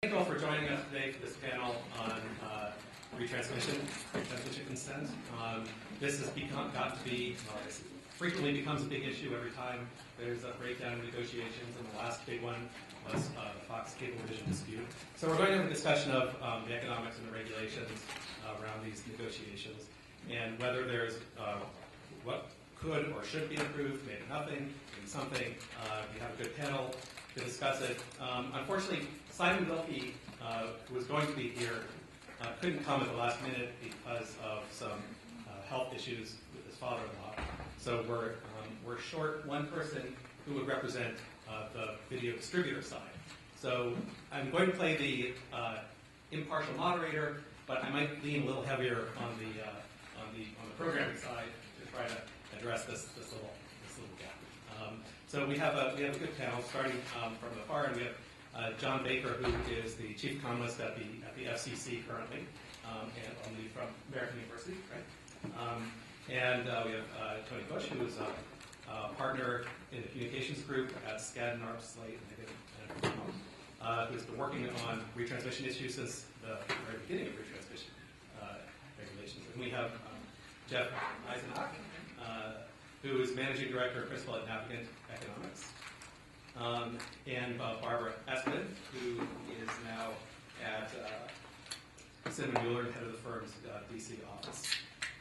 Thank you all for joining us today for this panel on retransmission consent. This has got to be, it frequently becomes a big issue every time there's a breakdown in negotiations, and the last big one was the Fox Cablevision dispute. So we're going to have a discussion of the economics and the regulations around these negotiations, and whether there's what could or should be improved, maybe nothing, maybe something. We have a good panel to discuss it. Unfortunately, Simon Wilkie, who was going to be here, couldn't come at the last minute because of some health issues with his father-in-law. So we're short one person who would represent the video distributor side. So I'm going to play the impartial moderator, but I might lean a little heavier on the programming side to try to address this little gap. So we have a good panel starting from the far end. We have John Baker, who is the chief economist at the FCC currently, and on leave from American University, right? And we have Tony Bush, who is a partner in the communications group at Skadden, Arps, Slate, and who's been working on retransmission issues since the very beginning of retransmission regulations. And we have Jeff Eisenach, who is managing director and principal at Navigant Economics, and Barbara Espin, who is now at Cinnamon Mueller, head of the firm's DC office.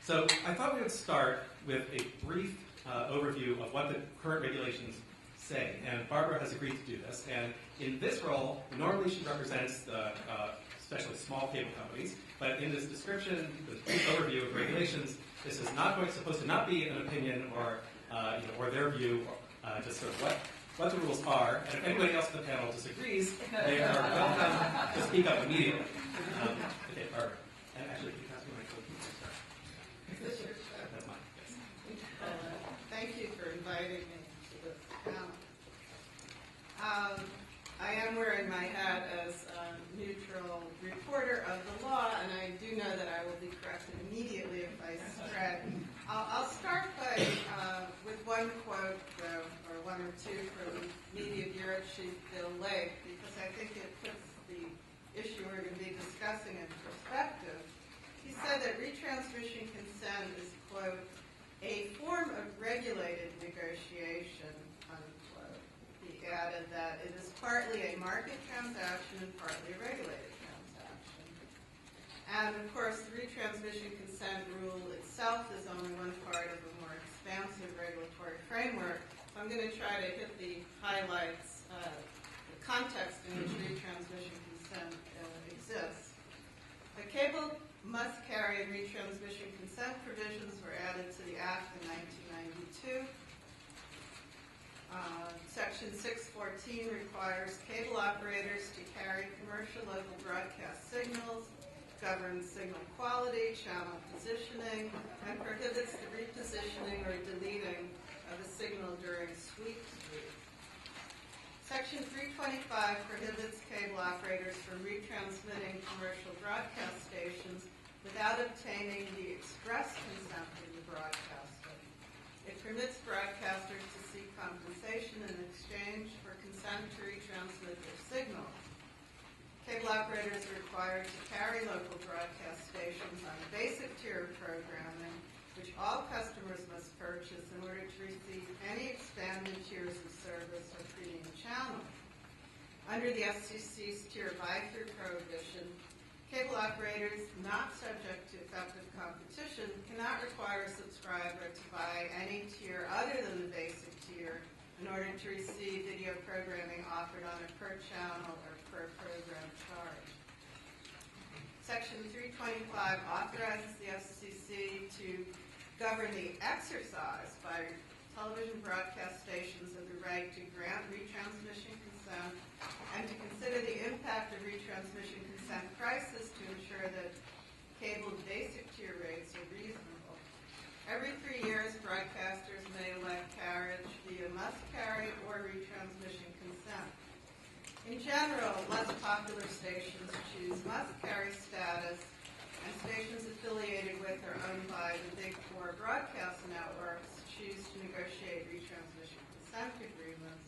So I thought we would start with a brief overview of what the current regulations say. And Barbara has agreed to do this. And in this role, normally she represents the especially small cable companies. But in this description, this brief overview of regulations, this is not supposed to not be an opinion or or their view, just sort of what the rules are. And if anybody else in the panel disagrees, they are welcome to speak up immediately. Okay, Barbara. And actually, can you pass me my code? That's mine. Yes. Thank you for inviting me to this panel. I am wearing my hat as a neutral reporter of the law, and I do know that I will be corrected immediately if I spread. I'll start with one quote, or one or two, from Media Bureau Chief Bill Lake, because I think it puts the issue we're going to be discussing in perspective. He said that retransmission consent is, quote, a form of regulated negotiation, unquote. He added that it is partly a market transaction and partly a regulated transaction. And of course, the retransmission consent rule itself is only one part of a more expansive regulatory framework. So I'm going to try to hit the highlights, the context in which retransmission consent exists. The cable must carry retransmission consent provisions were added to the Act in 1992. Section 614 requires cable operators to carry commercial local broadcast signals, governs signal quality, channel positioning, and prohibits the repositioning or deleting of a signal during sweep. Section 325 prohibits cable operators from retransmitting commercial broadcast stations without obtaining the express consent of the broadcaster. It permits broadcasters to seek compensation in exchange for consent to retransmit their signal. Cable operators are required to carry local broadcast stations on a basic tier of programming, which all customers must purchase in order to receive any expanded tiers of service or premium channel. Under the FCC's tier buy-through prohibition, cable operators not subject to effective competition cannot require a subscriber to buy any tier other than the basic tier in order to receive video programming offered on a per-channel or per-program charge. Section 325 authorizes the FCC to govern the exercise by television broadcast stations of the right to grant retransmission consent and to consider the impact of retransmission consent prices to ensure that cable basic tier rates are reasonable. Every 3 years, broadcasters may elect carriage via must-carry or retransmission consent. In general, less popular stations choose must-carry status, and stations affiliated with or owned by the Big Four broadcast networks choose to negotiate retransmission consent agreements.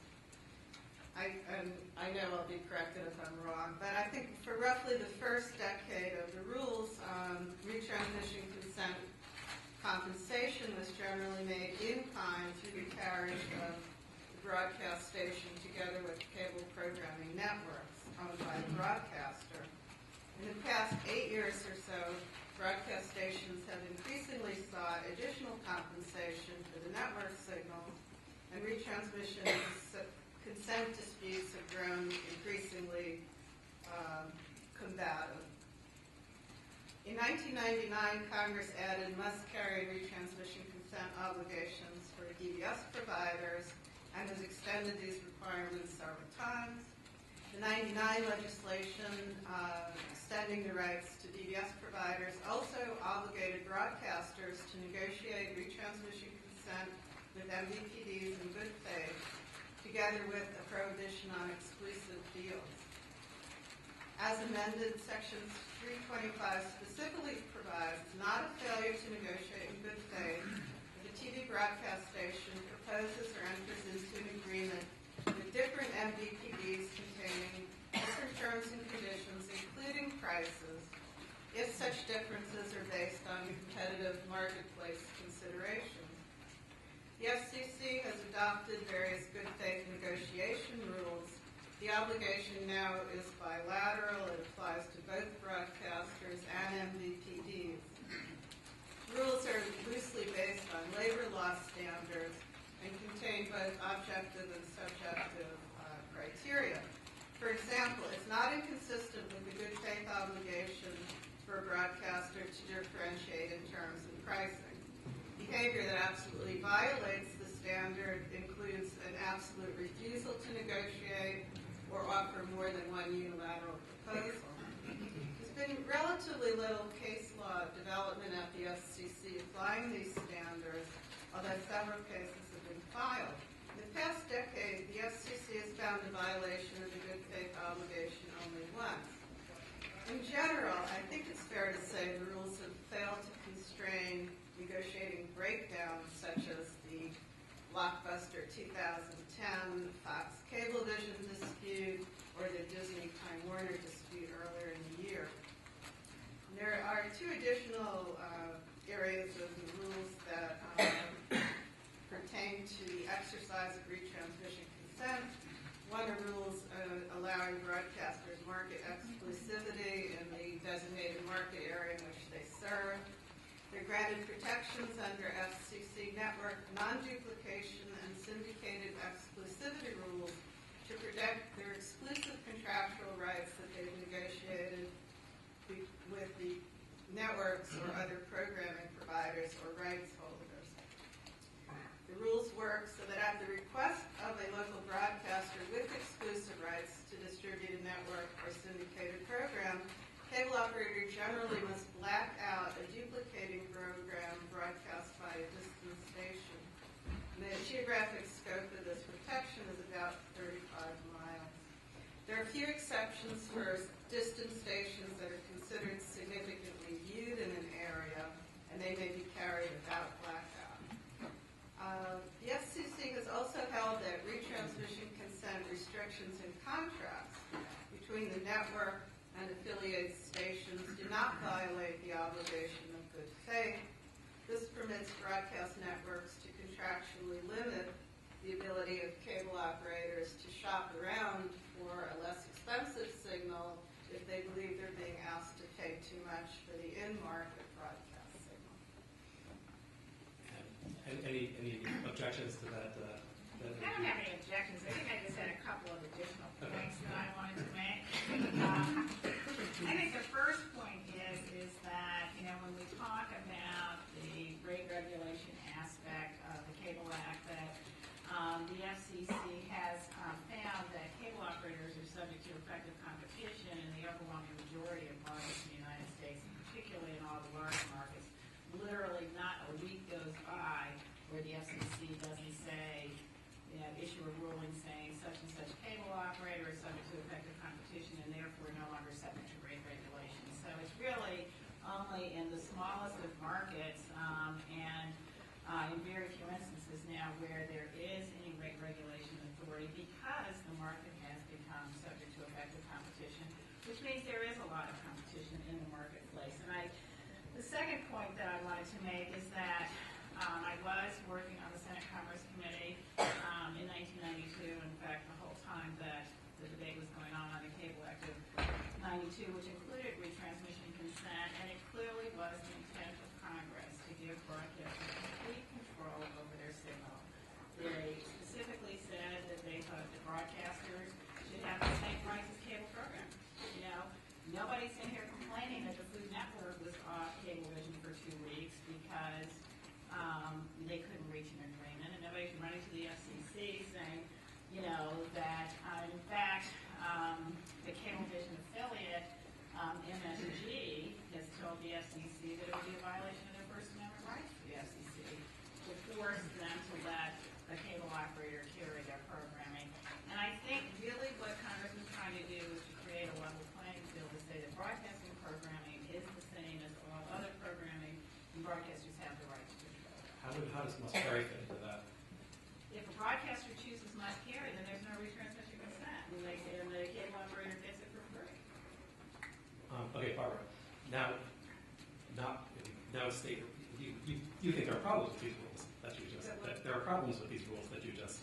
I know I'll be corrected if I'm wrong, but I think really the first decade of the rules, retransmission consent compensation was generally made in kind through the carriage of the broadcast station together with cable programming networks owned by the broadcaster. In the past 8 years or so, broadcast stations have increasingly sought additional compensation for the network signals, and retransmission consent disputes have grown increasingly combative. In 1999, Congress added must-carry retransmission consent obligations for DBS providers and has extended these requirements several times. The 1999 legislation extending the rights to DBS providers also obligated broadcasters to negotiate retransmission consent with MVPDs in good faith, together with a prohibition on exclusive deals. As amended, Section 325 specifically provides not a failure to negotiate in good faith if a TV broadcast station proposes or enters into an agreement with different MVPDs containing different terms and conditions, including prices, if such differences are based on competitive marketplace considerations. The FCC has adopted various good faith negotiation rules. The obligation now is bilateral. It applies to both broadcasters and MVPDs. Rules are loosely based on labor law standards and contain both objective and subjective criteria. For example, it's not inconsistent with the good faith obligation for a broadcaster to differentiate in terms and pricing. Behavior that absolutely violates the standard includes an absolute refusal to negotiate or offer more than one unilateral proposal. There's been relatively little case law development at the FCC applying these standards, although several cases have been filed. In the past decade, the FCC has found a violation of the good faith obligation only once. In general, I think it's fair to say the rules have failed to constrain negotiating breakdowns such as the Blockbuster 2010 Fox Cablevision dispute or the Disney Time Warner dispute earlier in the year. There are two additional areas of the rules that pertain to the exercise of retransmission consent. One are rules allowing broadcasters market exclusivity in the designated market area in which they serve. They're granted protections under FCC network non-duplication and syndicated exclusivity rules to protect their exclusive contractual rights that they've negotiated with the networks or other programming providers or rights holders. The rules work so that at the request of a local broadcaster with exclusive rights to distribute a network or syndicated program, cable operator generally must black out a duplicating program broadcast by a distant station. And the geographic scope of this protection is about 35 miles. There are a few exceptions for distant stations that are considered significantly viewed in an area, and they may be carried without blackout. The FCC has also held that retransmission consent restrictions in contracts between the network and affiliated stations do not violate the obligation of good faith. This permits broadcast networks to contractually limit the ability of cable operators to shop around for a less expensive signal if they believe they're being asked to pay too much for the in-market broadcast signal. And any objections to that? I don't have any objections. I think I just had a couple of additional points that I wanted to make. I think the first point is that, when we talk about the rate regulation aspect of the Cable Act, that the FCC has found that cable operators are subject to effective competition in the overwhelming majority of markets in the United States, and particularly in all the large markets. Literally not a week goes by where the FCC doesn't say, issue a ruling saying such and such cable operator is subject to effective competition and therefore no longer subject to rate regulations. So it's really only in the smallest of markets and in very few instances now where there is any rate regulation authority because the market has become subject to effective competition which means there is a lot of competition in the marketplace. And the second point that I wanted to make is that I was working on the Senate Commerce Committee in 1992. In fact, the whole time that the debate was going on the Cable Act of 92, which included retransmission consent, and it clearly was the intent of Congress to give broadcasters complete control over their signal. They specifically said that they thought the broadcasters should have the same rights as cable programmers. You know, nobody's in here complaining that the Food Network was off Cablevision for 2 weeks because they couldn't reach an agreement, and nobody's running to the FCC saying, you know, that in fact the Cablevision affiliate, MSG, has told the FCC that it would be a violation of their First Amendment rights for the FCC to force them to let a cable operator carry their programming. And I think really what Congress is trying to do is to create a level playing field to say that broadcasting programming is the same as all other programming, and broadcasters have the right to control it. How does must carry fit into that? If a broadcaster chooses must carry, then there's no retransmission consent, and the cable operator gets it for free. Okay, Barbara. Now state, you think there are problems with these rules that you just, that there are problems with these rules that you just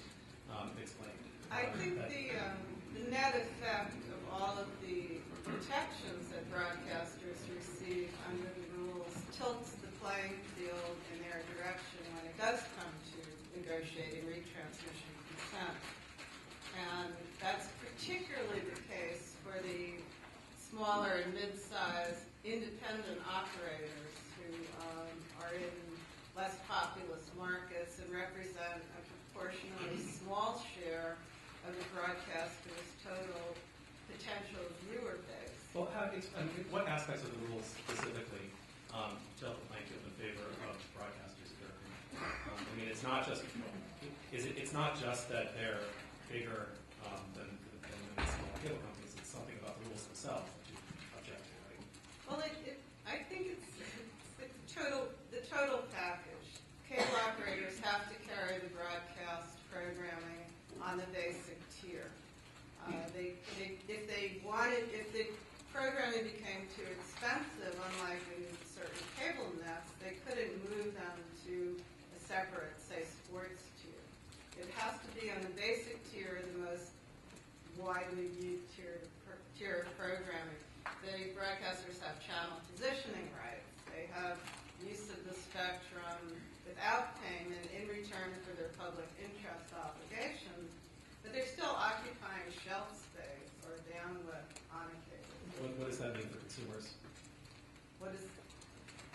explained. I think the net effect of all of the protections that broadcasters receive under the rules tilts the playing field in their direction when it does come to negotiating retransmission consent. And that's particularly the case for the smaller and mid-sized independent operators who are in less populous markets and represent a proportionally small share of the broadcaster's total potential viewer base. Well, what aspects of the rules specifically tilt the playing field in favor of broadcasters? I mean, it's not just it's not just that they're bigger than the small cable companies. It's something about the rules themselves that you object to, right? Well, I think it's the total package. Cable operators have to carry the broadcast programming on the basic tier. If the programming became too expensive, unlike in certain cable nets, they couldn't move them to a separate, say, sports tier. It has to be on the basic tier, the most widely viewed tier of programming. The broadcasters have channel positioning rights. They have use of the spectrum without payment in return for their public interest obligations, but they're still occupying shelf space or bandwidth on a cable. What does that mean for consumers? What is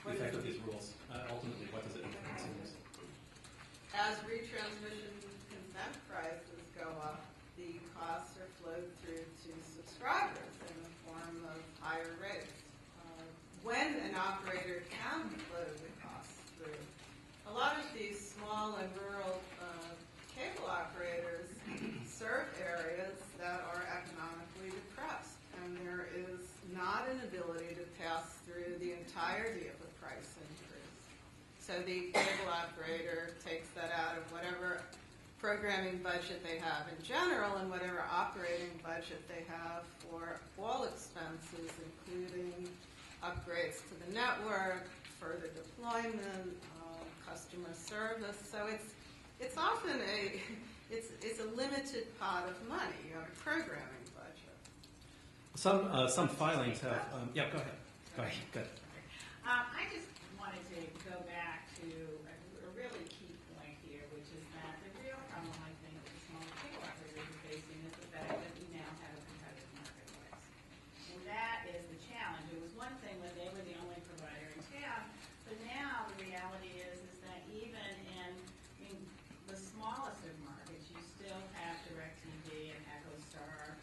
The effect of these rules? Ultimately, what does it mean for consumers? As retransmission consent prices go up, the costs are flowed through to subscribers in the form of higher rates. When an operator can flow the costs through, a lot of these small and rural cable operators serve areas that are economically depressed, and there is not an ability to pass through the entirety of the price increase. So the cable operator takes that out of whatever programming budget they have in general and whatever operating budget they have for all expenses, including upgrades to the network, further deployment, customer service. So it's often it's a limited pot of money. You have a programming budget. Some filings have. Yeah, go ahead. Go ahead. Good. I just wanted to go back to a really key point here, which is that the real problem I think that the smaller cable operators are facing is the fact that we now have a competitive marketplace. And that is the challenge. It was one thing when they were the only provider in town, but now the reality is that even in the smallest of markets, you still have DirecTV and EchoStar.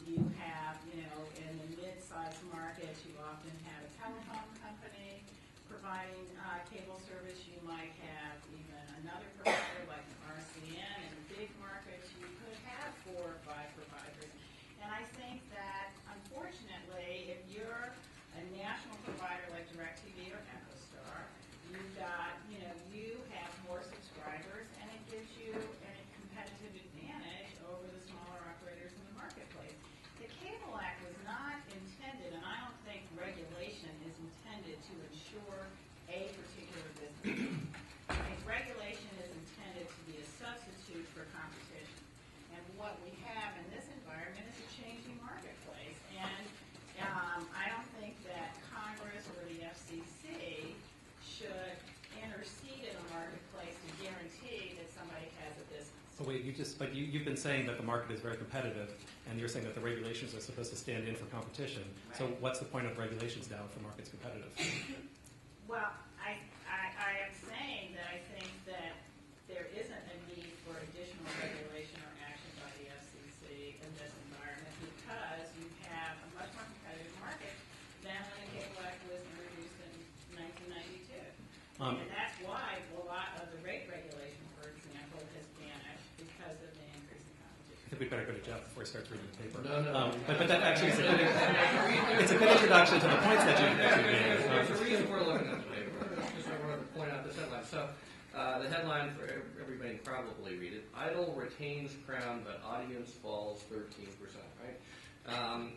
You have, in the mid-sized markets, you often have a telephone company providing cable service. You might have even another provider like an RCN. In big markets, you could have 4 or 5 providers. And I think that, unfortunately, if you're a national provider like DirecTV or EchoStar, you've got, you have more subscribers, and it gives you a competitive advantage over the smaller operators in the marketplace. The Cable Act was not you've been saying that the market is very competitive, and you're saying that the regulations are supposed to stand in for competition. Right. So what's the point of regulations now if the market's competitive? Well, I am saying that I think that there isn't a need for additional regulation or action by the FCC in this environment because you have a much more competitive market than when the Cable Act was introduced in 1992. And that's why a lot of the rate regulation, for example, has vanished because of the increase in competition. I think we'd better go to Jeff before he starts reading the paper. No. But that actually is it's a good introduction to the points that you made. There's a reason we're looking at the paper. Just I wanted to point out this headline. So the headline, for everybody can probably read it, Idle retains crown, but audience falls 13%, right?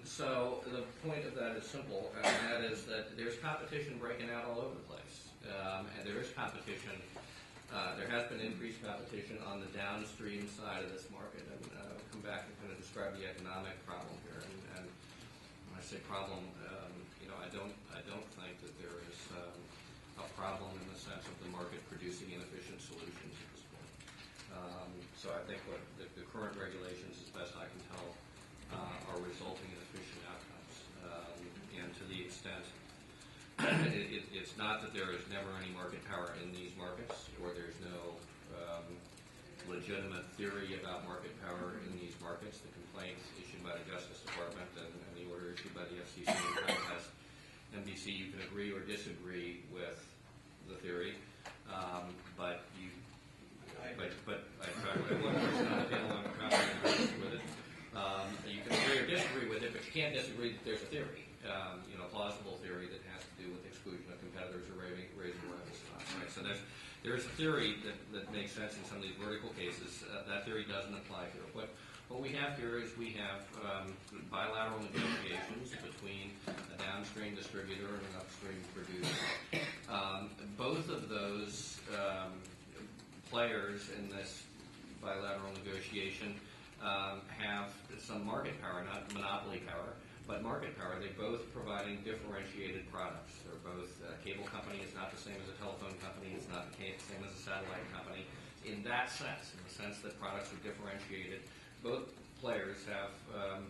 So the point of that is simple, and that is that there's competition breaking out all over the place. And there is competition. There has been increased competition on the downstream side of this market. And I'll come back and kind of describe the economic problem here. And when I say problem, I don't think that there is a problem in the sense of the market producing inefficient solutions at this point. So I think what the current regulations, as best I can tell, are resulting in efficient outcomes. And to the extent it's not that there is never any market power in these markets, or there's no legitimate theory about market power in these markets. The complaint issued by the Justice Department and the order issued by the FCC and Comcast NBC, you can agree or disagree with the theory, but I tried with one person on the panel, I'm confident with it. You can agree or disagree with it, but you can't disagree that there's a theory. Plausible theory that has to do with exclusion of competitors or raising rivals. Right? So there's a theory that makes sense in some of these vertical cases. That theory doesn't apply here. What we have here is we have bilateral negotiations between a downstream distributor and an upstream producer. Both of those players in this bilateral negotiation have some market power, not monopoly power, but market power. They're both providing differentiated products. They're both a cable company. It's not the same as a telephone company. It's not the same as a satellite company. In that sense, in the sense that products are differentiated, both players have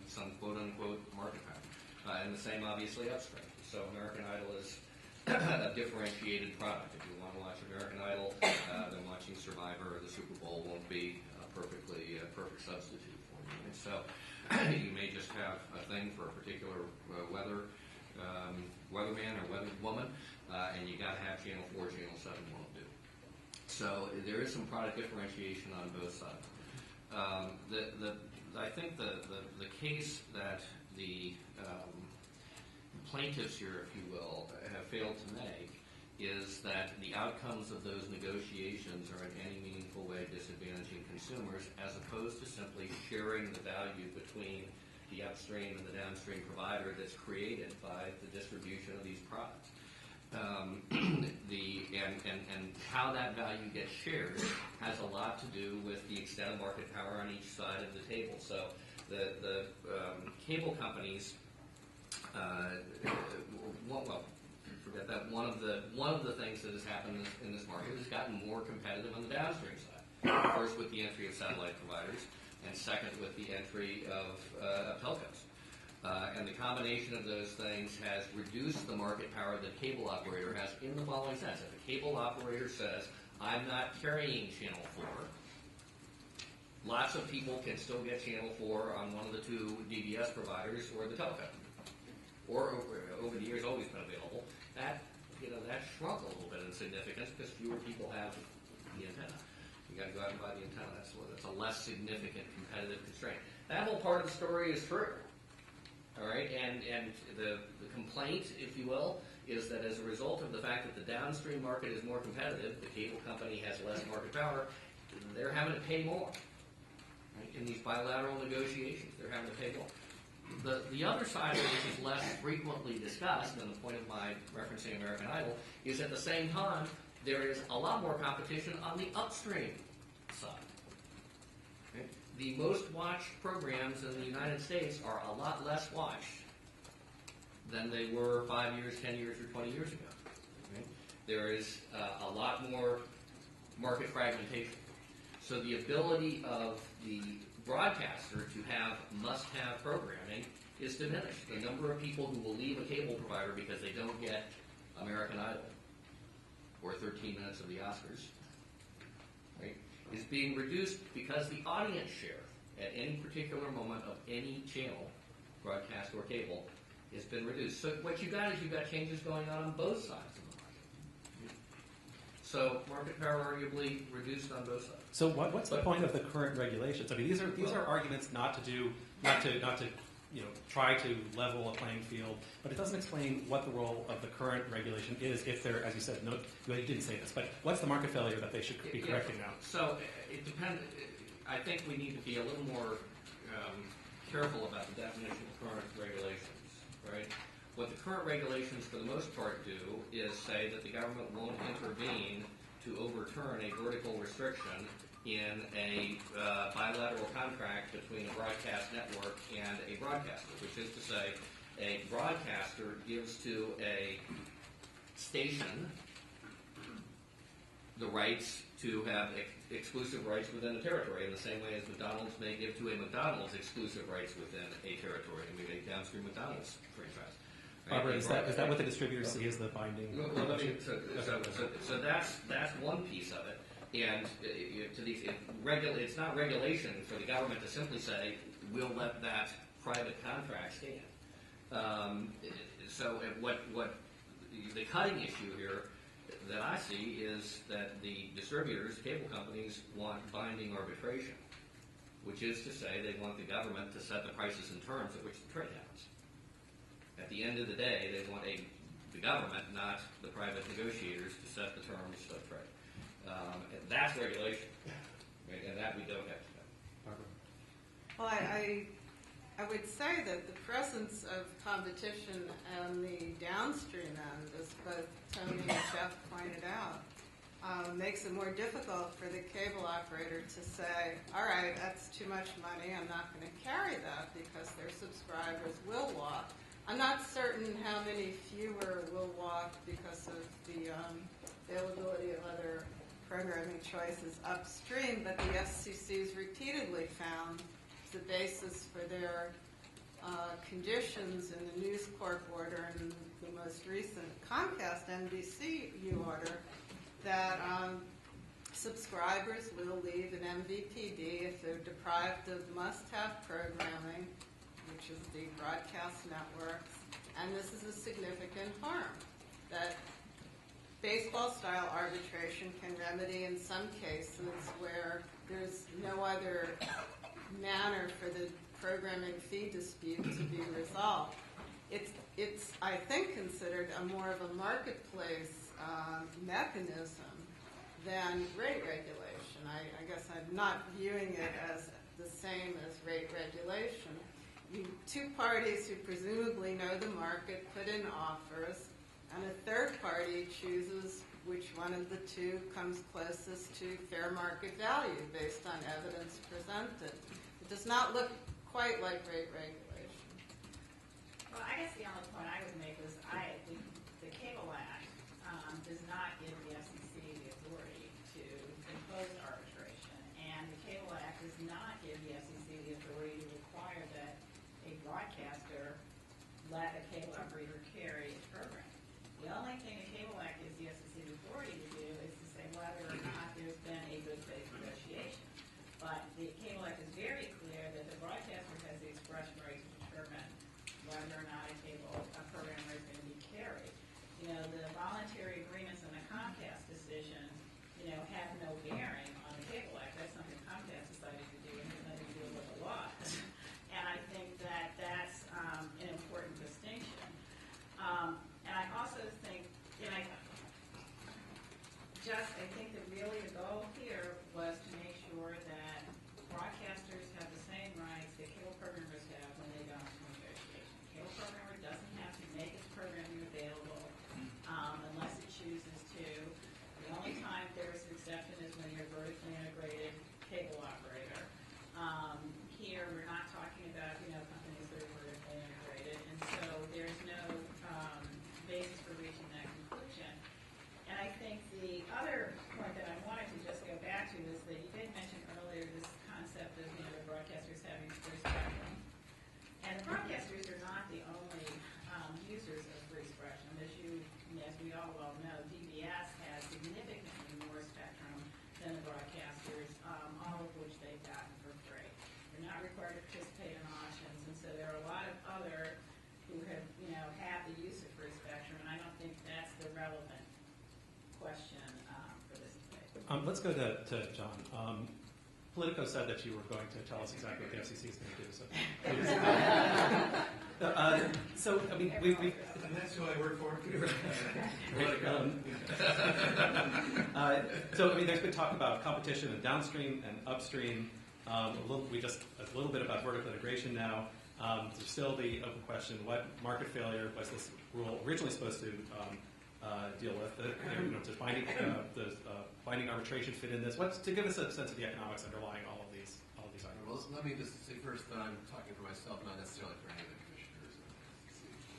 some quote-unquote market power. And the same, obviously, upstream. So American Idol is a differentiated product. If you want to watch American Idol, then watching Survivor or the Super Bowl won't be a perfect substitute for you. And so you may just have a thing for a particular weatherman or weatherwoman, and you got to have Channel 4, Channel 7 won't do. So there is some product differentiation on both sides. I think the case that the plaintiffs here, if you will, have failed to make is that the outcomes of those negotiations are in any meaningful way disadvantaging consumers, as opposed to simply sharing the value between the upstream and the downstream provider that's created by the distribution of these products. And how that value gets shared has a lot to do with the extent of market power on each side of the table. So the cable companies, forget that. One of the things that has happened in this market has gotten more competitive on the downstream side. First, with the entry of satellite providers, and second, with the entry of telcos. And the combination of those things has reduced the market power that a cable operator has in the following sense. If a cable operator says, I'm not carrying Channel 4, lots of people can still get Channel 4 on one of the two DBS providers or the telecom. Or over the years always been available. That shrunk a little bit in significance because fewer people have the antenna. You got to go out and buy the antenna. That's a less significant competitive constraint. That whole part of the story is true. All right, and the complaint, if you will, is that as a result of the fact that the downstream market is more competitive, the cable company has less market power, they're having to pay more. Right? In these bilateral negotiations, they're having to pay more. The other side of it, which is less frequently discussed, and the point of my referencing American Idol, is at the same time, there is a lot more competition on the upstream side. Okay? The most watched programs in the United States are a lot less watched than they were 5 years, 10 years, or 20 years ago. Okay? There is a lot more market fragmentation. So the ability of the broadcaster to have must-have programming is diminished. The number of people who will leave a cable provider because they don't get American Idol or 13 minutes of the Oscars, right, is being reduced because the audience share at any particular moment of any channel, broadcast or cable, has been reduced. So what you've got changes going on both sides of the market. So market power arguably reduced on both sides. So what's the point of the current regulations? I mean, these are arguments not to try to level a playing field, but it doesn't explain what the role of the current regulation is. If there, as you said, you didn't say this, but what's the market failure that they should be correcting now? So it depends. I think we need to be a little more careful about the definition of current regulations, right? What the current regulations, for the most part, do is say that the government won't intervene to overturn a vertical restriction in a bilateral contract between a broadcast network and a broadcaster, which is to say a broadcaster gives to a station the rights to have exclusive rights within a territory in the same way as McDonald's may give to a McDonald's exclusive rights within a territory, and we make downstream McDonald's franchise. Barbara, is that what the distributors see as the binding? So that's one piece of it. And it's not regulation for the government to simply say, we'll let that private contract stand. So what the cutting issue here that I see is that the distributors, cable companies, want binding arbitration, which is to say they want the government to set the prices and terms at which the trade happens. At the end of the day, they want the government, not the private negotiators, to set the terms of trade. And that's regulation, right? And that we don't have to do. Well, I would say that the presence of competition on the downstream end, as both Tony and Jeff pointed out, makes it more difficult for the cable operator to say, all right, that's too much money, I'm not going to carry that because their subscribers will walk. I'm not certain how many fewer will walk because of the availability of other programming choices upstream, but the FCC's repeatedly found the basis for their conditions in the News Corp order and the most recent Comcast NBCU order that subscribers will leave an MVPD if they're deprived of must-have programming, which is the broadcast networks, and this is a significant harm that baseball-style arbitration can remedy in some cases where there's no other manner for the programming fee dispute to be resolved. It's I think, considered more of a marketplace mechanism than rate regulation. I guess I'm not viewing it as the same as rate regulation. Two parties who presumably know the market put in offers, and a third party chooses which one of the two comes closest to fair market value based on evidence presented. It does not look quite like rate regulation. Well, I guess the only point I would make is the Cable Act does not give the FCC the authority to impose arbitration, and the Cable Act does not give the FCC the authority to require that a broadcaster let a cable operator carry its program. The only thing the Cable Act gives the FCC the authority to do is to say whether or not there's been a good faith negotiation. But the Cable Act is very clear that the broadcaster has the express right to determine whether or not a program is going to be carried. You know, the voluntary agreements in the Comcast decision, you know, have no bearing on the Cable Act. That's something Comcast decided to do, and has nothing to do with the law. And I think that that's an important distinction. And I also think, I think that really the goal here was to make sure that broadcasters have the same rights that cable programmers have when they go into negotiation. Cable programmers Let's go to John. Politico said that you were going to tell us exactly what the FCC is going to do. So I mean, we and that's who I work for. So I mean, there's been talk about competition and downstream and upstream. A little bit about vertical integration now. There's still the open question: what market failure was this rule originally supposed to deal with? Does binding arbitration fit in this? To give us a sense of the economics underlying all of these arguments. Well, let me just say first that I'm talking for myself, not necessarily for any of the commissioners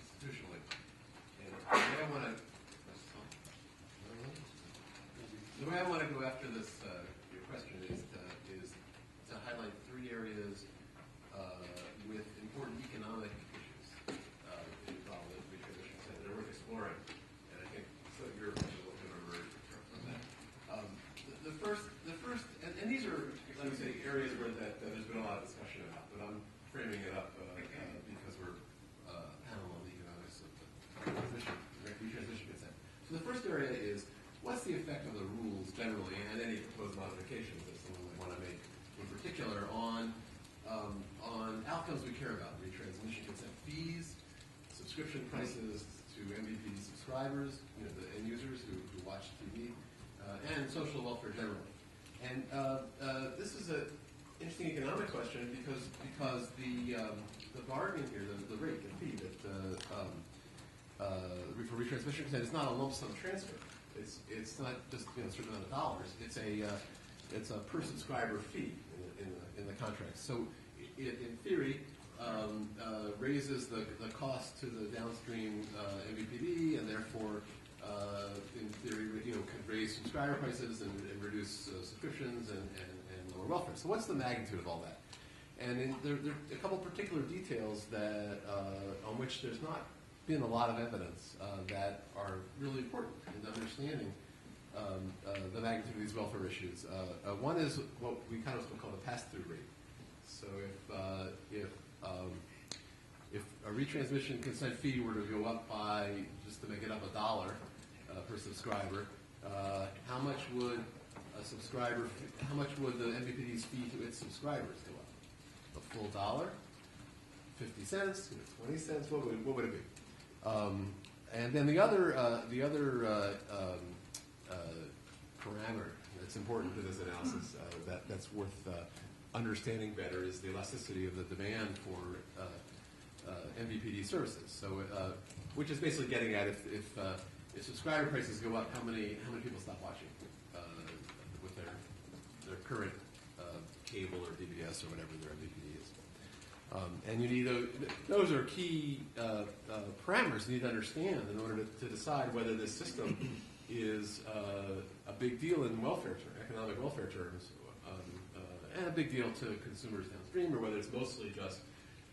institutionally. And the way I want to go after this, your question is to highlight three areas with important economic issues involved in retransmission that are worth exploring. And I think so your question will emerge from that. The first, and these are, let me say, areas where there's been a lot of discussion about, but I'm framing it up because we're a panel on the economics of the retransmission consent. So the first area is, what's the effect of the rules generally and any proposed modifications that someone might want to make in particular on outcomes we care about, retransmission consent fees, subscription prices to MVPD subscribers, the end users who watch TV, and social welfare generally. And this is an interesting economic question because the bargain here, the rate, the fee that for retransmission consent is not a lump sum transfer. It's not just a certain amount of dollars. It's a per subscriber fee in the contract. So it in theory raises the cost to the downstream MVPD, and therefore in theory could raise subscriber prices and reduce subscriptions and lower welfare. So what's the magnitude of all that? And there are a couple particular details that on which there's not been a lot of evidence that are really important in understanding the magnitude of these welfare issues. One is what we kind of call the pass-through rate. So if a retransmission consent fee were to go up by, just to make it up, $1 per subscriber, how much would the MVPD's fee to its subscribers go up? A full $1? 50 cents? 20 cents? What would it be? And then the other parameter that's important to this analysis that's worth understanding better is the elasticity of the demand for MVPD services. So, which is basically getting at if subscriber prices go up, how many people stop watching with their current cable or DBS or whatever their MVPD is. And you need those are key parameters you need to understand in order to decide whether this system is a big deal in economic welfare terms, and a big deal to consumers downstream, or whether it's mostly just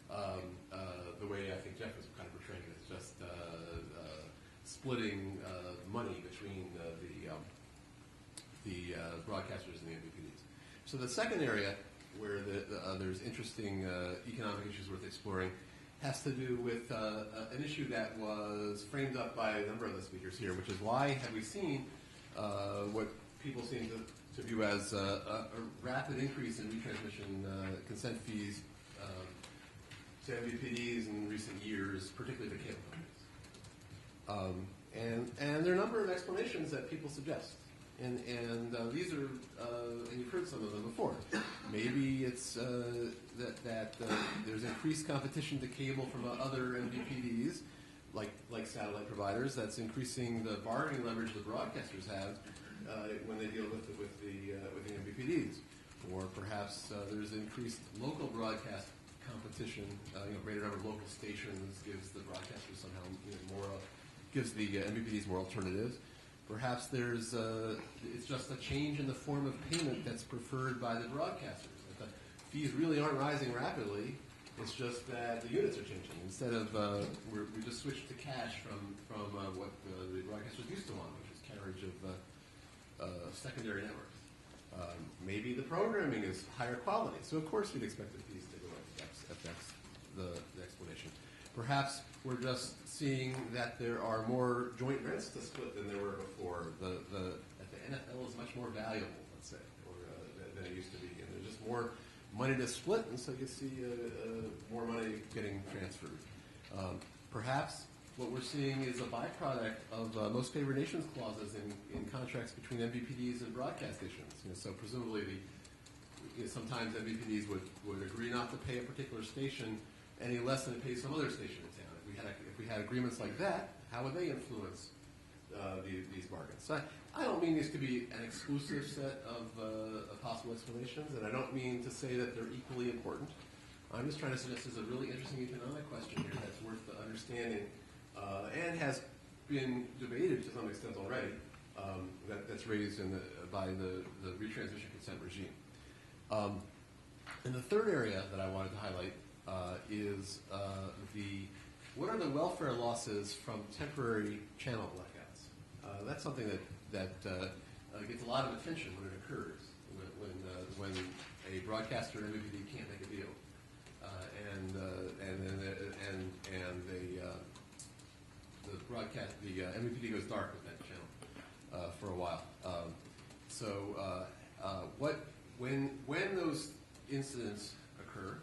the way I think Jeff was kind of portraying it, it's just splitting money between the broadcasters and the MVPDs. So the second area where there's interesting economic issues worth exploring has to do with an issue that was framed up by a number of the speakers here, which is why have we seen what people seem to view as a rapid increase in retransmission consent fees to MVPDs in recent years, particularly the cable companies. And there are a number of explanations that people suggest. And these are, and you've heard some of them before. Maybe it's that there's increased competition to cable from other MVPDs, like satellite providers. That's increasing the bargaining leverage the broadcasters have when they deal with the MVPDs. Or perhaps there's increased local broadcast competition. Greater number of local stations gives the broadcasters somehow more, gives the MVPDs more alternatives. Perhaps it's just a change in the form of payment that's preferred by the broadcasters. The fees really aren't rising rapidly. It's just that the units are changing. Instead of we just switched to cash from what the broadcasters used to want, which is carriage of secondary networks. Maybe the programming is higher quality, so of course we'd expect the fees to go up. That's the explanation. Perhaps we're just seeing that there are more joint rents to split than there were before. The NFL is much more valuable, let's say, or, than it used to be, and there's just more money to split, and so you see more money getting transferred. Perhaps what we're seeing is a byproduct of most favored nations clauses in contracts between MVPDs and broadcast stations. So presumably, sometimes MVPDs would agree not to pay a particular station any less than it pays some other station in town. If we had agreements like that, how would they influence these bargains? So I don't mean these to be an exclusive set of possible explanations, and I don't mean to say that they're equally important. I'm just trying to suggest there's a really interesting economic question here that's worth understanding and has been debated to some extent already. That's raised by the retransmission consent regime. And the third area that I wanted to highlight is what are the welfare losses from temporary channel blackouts? That's something that gets a lot of attention when it occurs, when a broadcaster or MVPD can't make a deal, the MVPD goes dark with that channel for a while. When those incidents occur,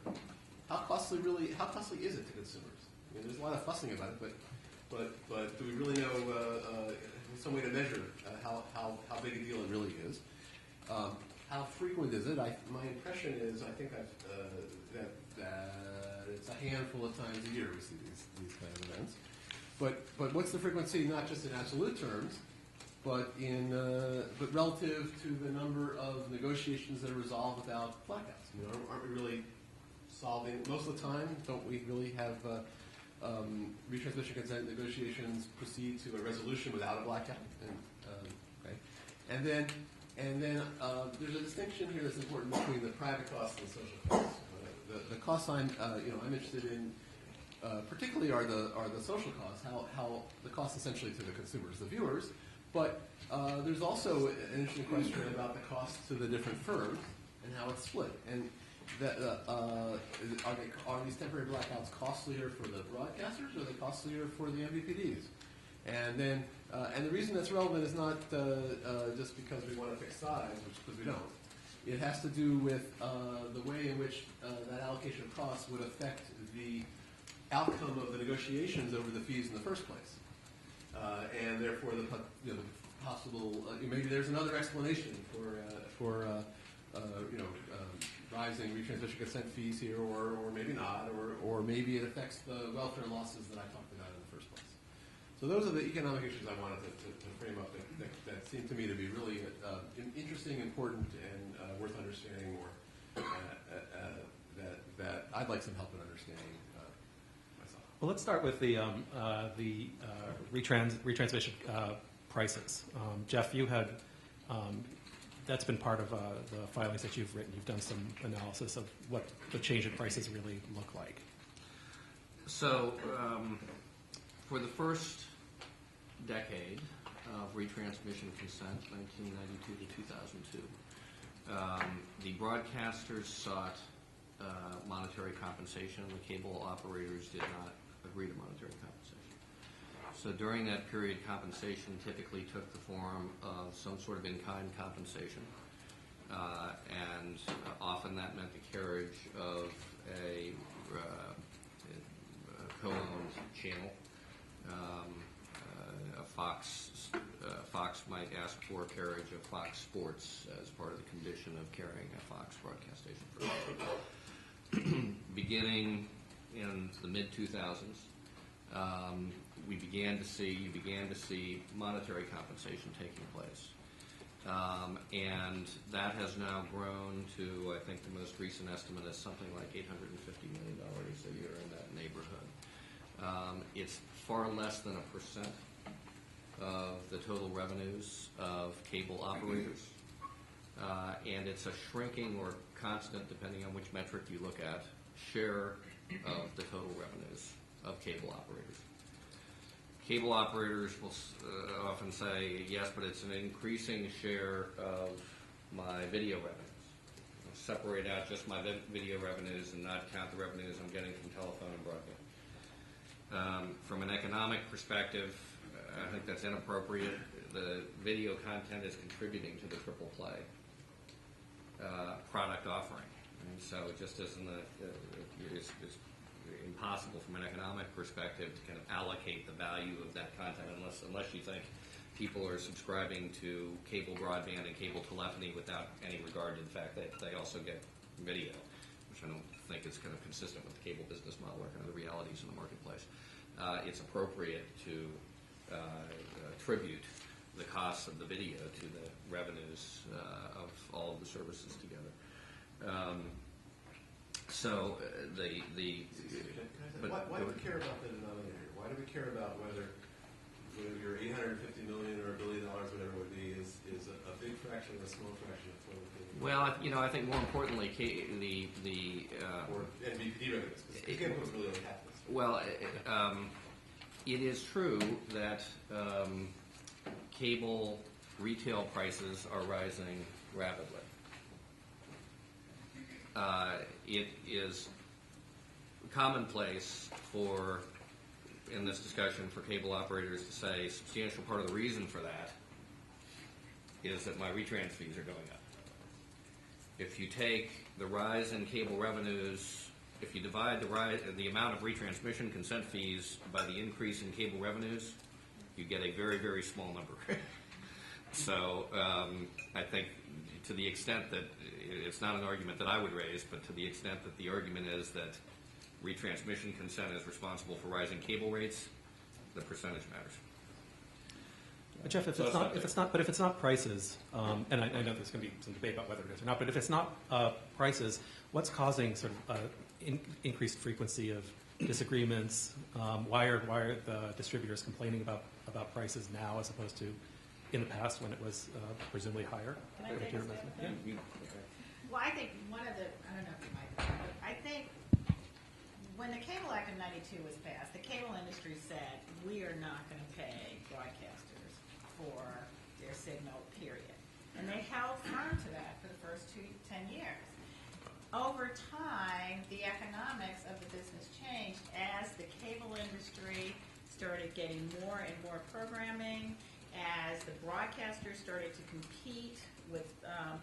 how costly is it to consumers? I mean, there's a lot of fussing about it, but do we really know some way to measure how big a deal it really is? How frequent is it? My impression is I think that it's a handful of times a year we see these kind of events. But what's the frequency? Not just in absolute terms, but relative to the number of negotiations that are resolved without blackouts. Aren't we really solving most of the time? Don't we really have retransmission consent negotiations proceed to a resolution without a blackout? And then there's a distinction here that's important between the private costs and the social costs. The costs I'm interested in particularly are the social costs, how the costs essentially to the consumers, the viewers. But there's also an interesting question about the cost to the different firms and how it's split. And are these temporary blackouts costlier for the broadcasters or are they costlier for the MVPDs? And then, and the reason that's relevant is not just because we want to pick sides, because we don't. It has to do with the way in which that allocation of costs would affect the outcome of the negotiations over the fees in the first place, and therefore the possible maybe there's another explanation for rising retransmission consent fees here, or maybe not, or maybe it affects the welfare losses that I talked about in the first place. So those are the economic issues I wanted to frame up that seem to me to be really interesting, important, and worth understanding more. That I'd like some help in understanding myself. Well, let's start with the retransmission prices. Jeff, you had that's been part of the filings that you've written. You've done some analysis of what the change in prices really look like. So, for the first decade of retransmission consent, 1992 to 2002, the broadcasters sought monetary compensation. The cable operators did not agree to monetary compensation. So during that period, compensation typically took the form of some sort of in-kind compensation, and often that meant the carriage of a co-owned channel. Fox might ask for carriage of Fox Sports as part of the condition of carrying a Fox broadcast station for beginning in the mid-2000s. You began to see monetary compensation taking place. And that has now grown to, I think the most recent estimate is something like $850 million a year in that neighborhood. It's far less than 1% of the total revenues of cable operators. And it's a shrinking or constant, depending on which metric you look at, share of the total revenues of cable operators. Cable operators will often say, yes, but it's an increasing share of my video revenues. I'll separate out just my video revenues and not count the revenues I'm getting from telephone and broadband. From an economic perspective, I think that's inappropriate. The video content is contributing to the triple play product offering. And so it just isn't it's impossible from an economic perspective to kind of allocate the value of that content unless you think people are subscribing to cable broadband and cable telephony without any regard to the fact that they also get video, which I don't think is kind of consistent with the cable business model or kind of the realities in the marketplace. It's appropriate to attribute the costs of the video to the revenues of all of the services together. Why do we care about the denominator? Why do we care about whether your $850 million or $1 billion, whatever it would be, is a big fraction or a small fraction of total cable? Well, I think more importantly, or MVPD revenues, because cable is really only half this. Well, it is true that cable retail prices are rising rapidly. It is commonplace in this discussion for cable operators to say a substantial part of the reason for that is that my retrans fees are going up. If you take the rise in cable revenues, if you divide the amount of retransmission consent fees by the increase in cable revenues, you get a very, very small number. So I think to the extent that it's not an argument that I would raise, but to the extent that the argument is that retransmission consent is responsible for rising cable rates, the percentage matters. Jeff, if it's not prices, and I know there's going to be some debate about whether it is or not, but if it's not prices, what's causing sort of increased frequency of disagreements? Why are the distributors complaining about prices now as opposed to in the past when it was presumably higher? Can I take a step? Yeah. Well, I think one of the, I don't know if you might, but I think when the Cable Act of '92 was passed, the cable industry said, we are not going to pay broadcasters for their signal, period. And they held firm to that for the first 10 years. Over time, the economics of the business changed as the cable industry started getting more and more programming, as the broadcasters started to compete with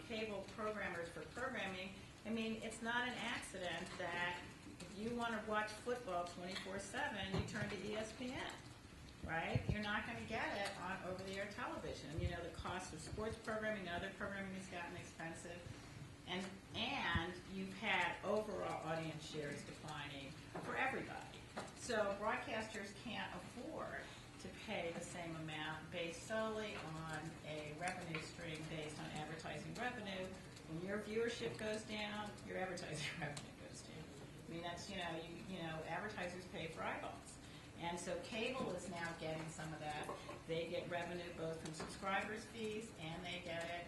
cable programmers for programming. I mean, it's not an accident that if you want to watch football 24/7, you turn to ESPN, right? You're not going to get it on over-the-air television. You know, the cost of sports programming and other programming has gotten expensive. And you've had overall audience shares declining for everybody. So broadcasters can't afford to pay the same amount based solely on a revenue stream based on advertising revenue. When your viewership goes down, your advertising revenue goes down. I mean, that's, you know, advertisers pay for eyeballs. And so cable is now getting some of that. They get revenue both from subscribers' fees and they get it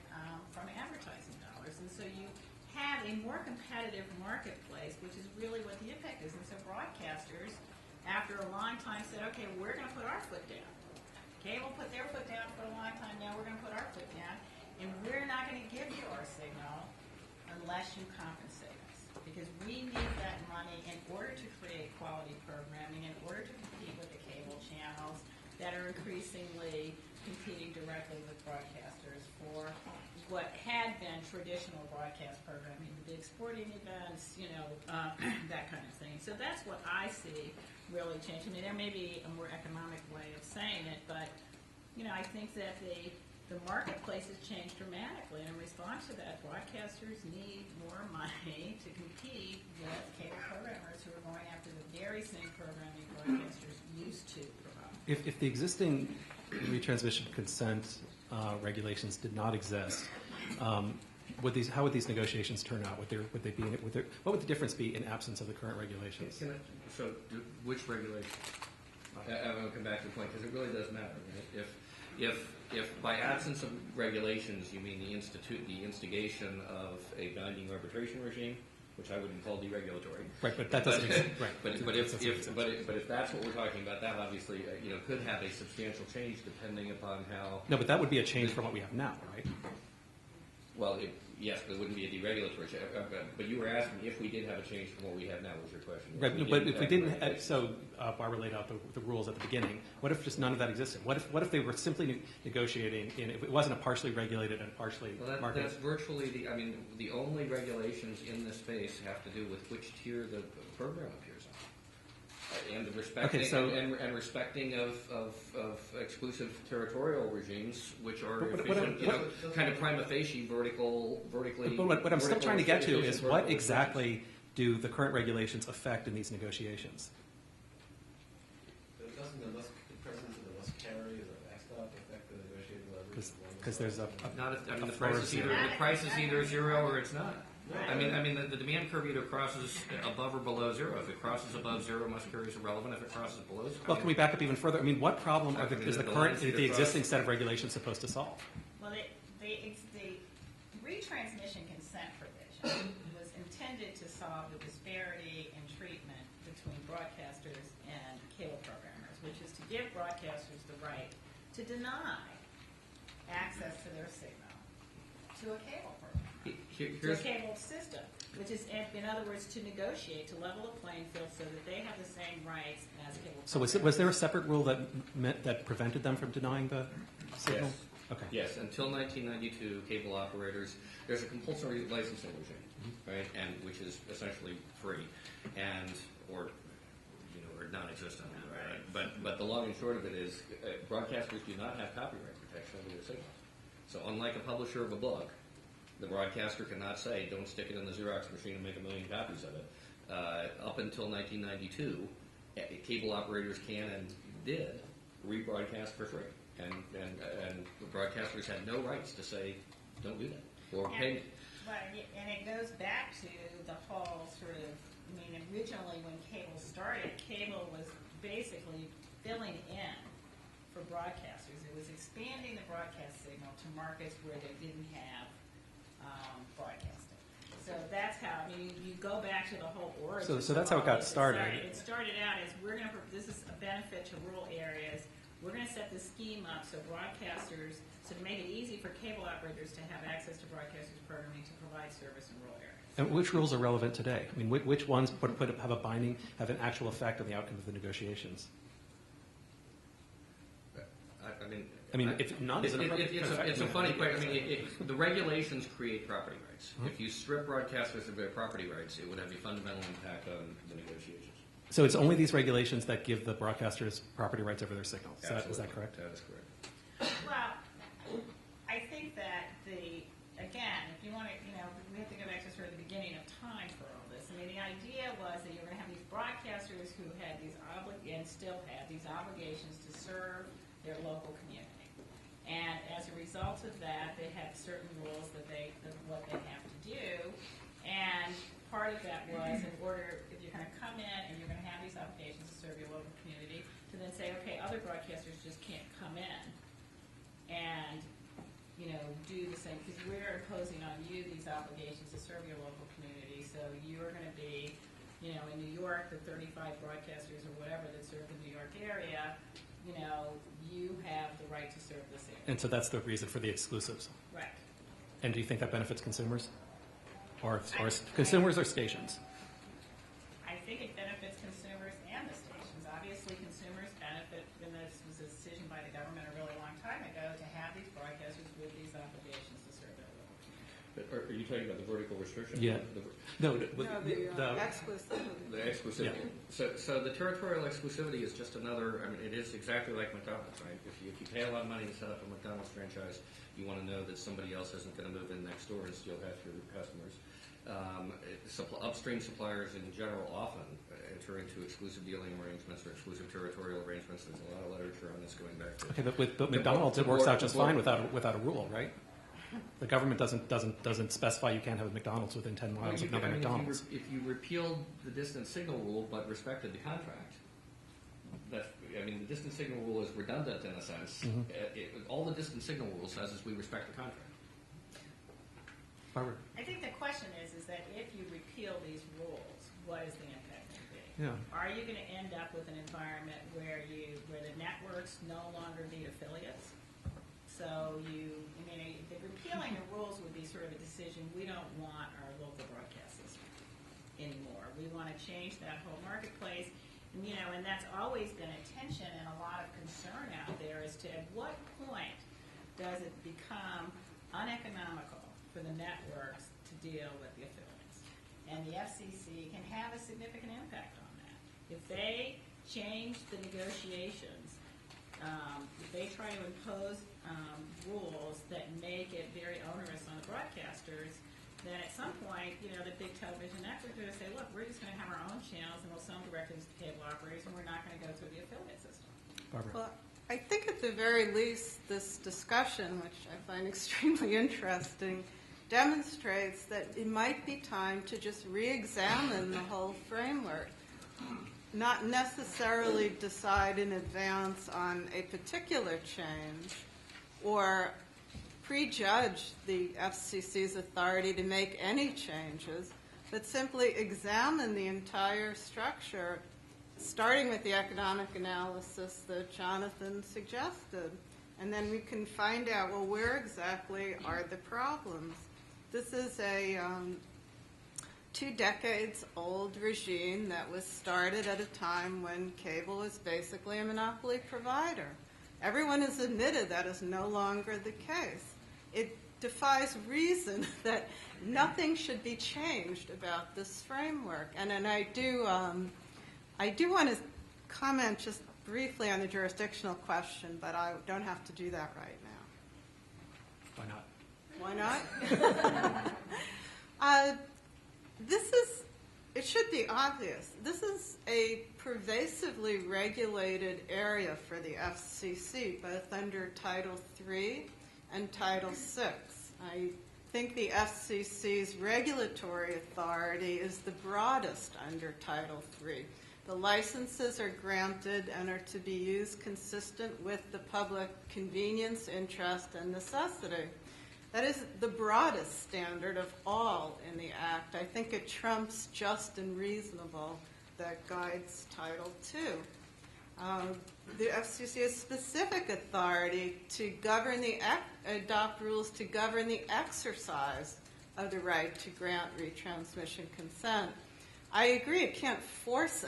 from advertising dollars. And so you have a more competitive marketplace, which is really what the impact is. And so broadcasters, after a long time, said, okay, we're going to put our foot down. Cable put their foot down for a long time. Now we're going to put our foot down. And we're not going to give you our signal unless you compensate us. Because we need that money in order to create quality programming, in order to compete with the cable channels that are increasingly competing directly with broadcasters for what had been traditional broadcast programming, the big sporting events, you know, that kind of thing. So that's what I see really changing. I mean, there may be a more economic way of saying it, but, you know, I think that the marketplace has changed dramatically. In response to that, broadcasters need more money to compete with cable programmers who are going after the very same programming broadcasters used to provide. If the existing retransmission consent regulations did not exist, how would these negotiations turn out? What would the difference be in absence of the current regulations? Which regulations? I will come back to the point because it really does matter. Right? If by absence of regulations you mean the instigation of a binding arbitration regime, which I wouldn't call deregulatory. Right, but that doesn't exist. Right. But if that's what we're talking about, that obviously could have a substantial change depending upon how. No, but that would be a change from what we have now, right? Well, yes, but it wouldn't be a deregulatory change. But you were asking if we did have a change from what we have now, was your question. Right, but if we didn't, Barbara laid out the rules at the beginning. What if just none of that existed? What if they were simply negotiating, if it wasn't a partially regulated and partially marketed? That's virtually the only regulations in this space have to do with which tier the program appears on. And respecting, and respecting of exclusive territorial regimes, which are kind of prima facie vertically. But what I'm still trying to get to is what exactly do the current regulations affect in these negotiations? Doesn't the presence of the must carry or the backstop affect the negotiating leverage? Because there's the price is either zero or it's not. I mean, the demand curve either crosses above or below zero. If it crosses above zero, must carry is irrelevant. If it crosses below zero. Well, can we back up even further? I mean, what problem is the existing set of regulations supposed to solve? Well, the retransmission consent provision was intended to solve the disparity in treatment between broadcasters and cable programmers, which is to give broadcasters the right to deny access to their signal to a cable program. To a cable system, which is, in other words, to negotiate, to level the playing field so that they have the same rights as cable. So was there a separate rule that prevented them from denying the signal? Yes. Okay. Yes, until 1992, cable operators, there's a compulsory licensing regime, right, and which is essentially free, and or non-existent. Right? But the long and short of it is, broadcasters do not have copyright protection over their signals. So unlike a publisher of a book, the broadcaster cannot say, don't stick it in the Xerox machine and make 1 million copies of it. Up until 1992, cable operators can and did rebroadcast for free. And the broadcasters had no rights to say, don't do that, or pay me. And it goes back to the whole sort of, originally when cable started, cable was basically filling in for broadcasters. It was expanding the broadcast signal to markets where they didn't have broadcasting. So that's how, you go back to the whole origin. So that's how it got started. It started out as this is a benefit to rural areas. We're going to set the scheme up so broadcasters, so to make it easy for cable operators to have access to broadcasters programming to provide service in rural areas. And which rules are relevant today? Which ones have an actual effect on the outcome of the negotiations? If none, it's a funny question. The regulations create property rights. If you strip broadcasters of their property rights, it would have a fundamental impact on the negotiations. So it's only these regulations that give the broadcasters property rights over their signals. Is that correct? That is correct. Well, I think that again, if you want to, we have to go back to sort of the beginning of time for all this. The idea was that you're going to have these broadcasters who had and still have these obligations to serve their local community. And as a result of that, they have certain rules of what they have to do. And part of that was in order, if you're going to come in and you're going to have these obligations to serve your local community, to then say, okay, other broadcasters just can't come in and do the same, because we're imposing on you these obligations to serve your local community. So you're going to be, in New York, the 35 broadcasters or whatever that serve the New York area, you have the right to serve this area. And so that's the reason for the exclusives. Right. And do you think that benefits consumers? Or consumers or stations? I think it benefits consumers and the stations. Obviously, consumers benefit, and this was a decision by the government a really long time ago, to have these broadcasters with these obligations to serve their local community. Are you talking about the vertical restriction? Yeah. The exclusivity. The exclusivity. Yeah. So the territorial exclusivity is just another, it is exactly like McDonald's, right? If you pay a lot of money to set up a McDonald's franchise, you want to know that somebody else isn't going to move in next door and steal half your customers. Upstream suppliers in general often enter into exclusive dealing arrangements or exclusive territorial arrangements. There's a lot of literature on this going back to. Okay, but with McDonald's, it works out just fine without a rule, right? The government doesn't specify you can't have a McDonald's within 10 miles of another McDonald's. If you repealed the distant signal rule but respected the contract, the distant signal rule is redundant in a sense. Mm-hmm. All the distant signal rule says is we respect the contract. Barbara. I think the question is that if you repeal these rules, what is the impact going to be? Yeah. Are you going to end up with an environment where the networks no longer need affiliates? So the repealing the rules would be sort of a decision. We don't want our local broadcast system anymore. We want to change that whole marketplace. And that's always been a tension and a lot of concern out there as to at what point does it become uneconomical for the networks to deal with the affiliates. And the FCC can have a significant impact on that. If they change the negotiations, if they try to impose rules that make it very onerous on the broadcasters, then at some point, the big television networks are going to say, look, we're just going to have our own channels and we'll sell them directly to cable operators and we're not going to go through the affiliate system. Barbara. Well, I think at the very least, this discussion, which I find extremely interesting, demonstrates that it might be time to just re-examine the whole framework. Not necessarily decide in advance on a particular change or prejudge the FCC's authority to make any changes, but simply examine the entire structure, starting with the economic analysis that Jonathan suggested. And then we can find out, well, where exactly are the problems? This is a 2 decades old regime that was started at a time when cable was basically a monopoly provider. Everyone has admitted that is no longer the case. It defies reason that nothing should be changed about this framework. And I do want to comment just briefly on the jurisdictional question, but I don't have to do that right now. Why not? Why not? It should be obvious. This is a pervasively regulated area for the FCC, both under Title III and Title VI. I think the FCC's regulatory authority is the broadest under Title III. The licenses are granted and are to be used consistent with the public convenience, interest, and necessity. That is the broadest standard of all in the Act. I think it trumps just and reasonable that guides Title II. The FCC has specific authority to adopt rules to govern the exercise of the right to grant retransmission consent. I agree, it can't force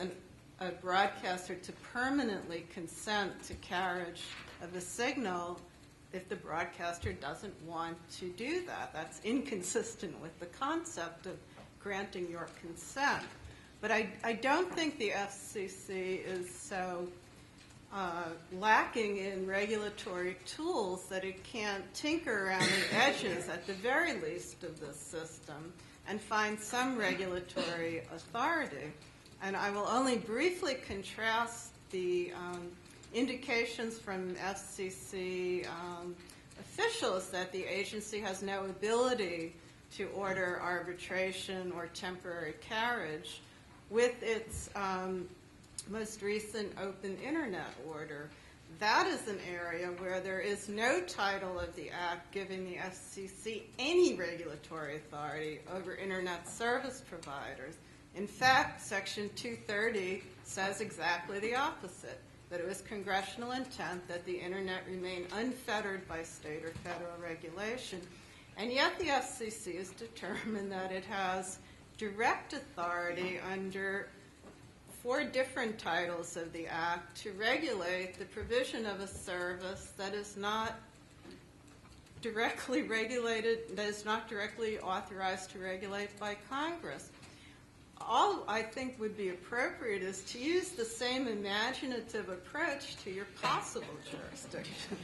a broadcaster to permanently consent to carriage of a signal if the broadcaster doesn't want to do that. That's inconsistent with the concept of granting your consent. But I don't think the FCC is so lacking in regulatory tools that it can't tinker around the edges, at the very least, of this system and find some regulatory authority. And I will only briefly contrast the indications from FCC officials that the agency has no ability to order arbitration or temporary carriage with its most recent open internet order. That is an area where there is no title of the Act giving the FCC any regulatory authority over internet service providers. In fact, Section 230 says exactly the opposite, that it was congressional intent that the internet remain unfettered by state or federal regulation. And yet the FCC has determined that it has direct authority under 4 different titles of the Act to regulate the provision of a service that is not directly regulated, that is not directly authorized to regulate by Congress. All I think would be appropriate is to use the same imaginative approach to your possible jurisdiction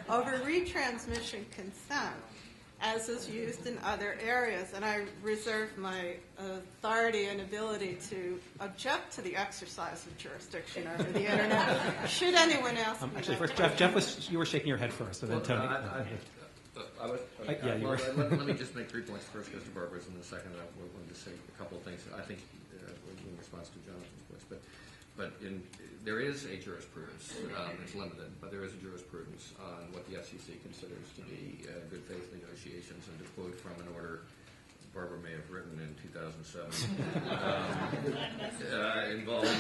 over retransmission consent as is used in other areas. And I reserve my authority and ability to object to the exercise of jurisdiction over the internet. Should anyone ask me Actually, that first, Jeff, you were shaking your head first, and then Tony. Let me just make 3 points. First goes to Barbara's, and the second I wanted to say a couple of things. I think in response to Jonathan's points, but there is a jurisprudence. It's limited, but there is a jurisprudence on what the FCC considers to be good faith negotiations. And to quote from an order Barbara may have written in 2007, involving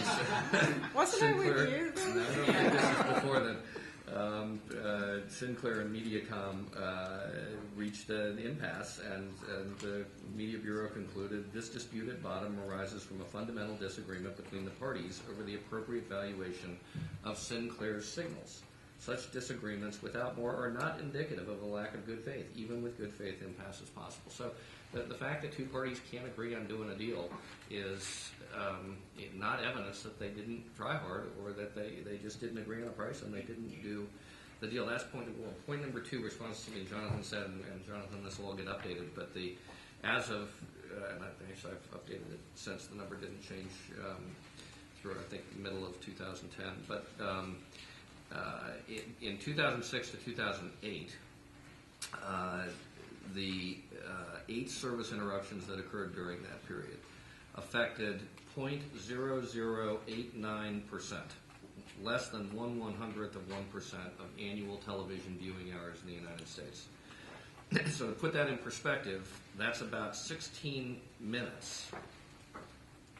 wasn't I with you? No, this is before then. Sinclair and Mediacom reached an impasse, and the Media Bureau concluded this dispute at bottom arises from a fundamental disagreement between the parties over the appropriate valuation of Sinclair's signals. Such disagreements, without more, are not indicative of a lack of good faith. Even with good faith, impasse is possible. So the fact that two parties can't agree on doing a deal is not evidence that they didn't try hard or that they just didn't agree on a price and they didn't do the deal. That's point number one. Point number two, response to something Jonathan said, and Jonathan, this will all get updated, but as of, and actually I've updated it since the number didn't change through, I think, the middle of 2010, but in 2006 to 2008, the 8 service interruptions that occurred during that period affected 0.0089%, less than 1/100th of 1% of annual television viewing hours in the United States. So to put that in perspective, that's about 16 minutes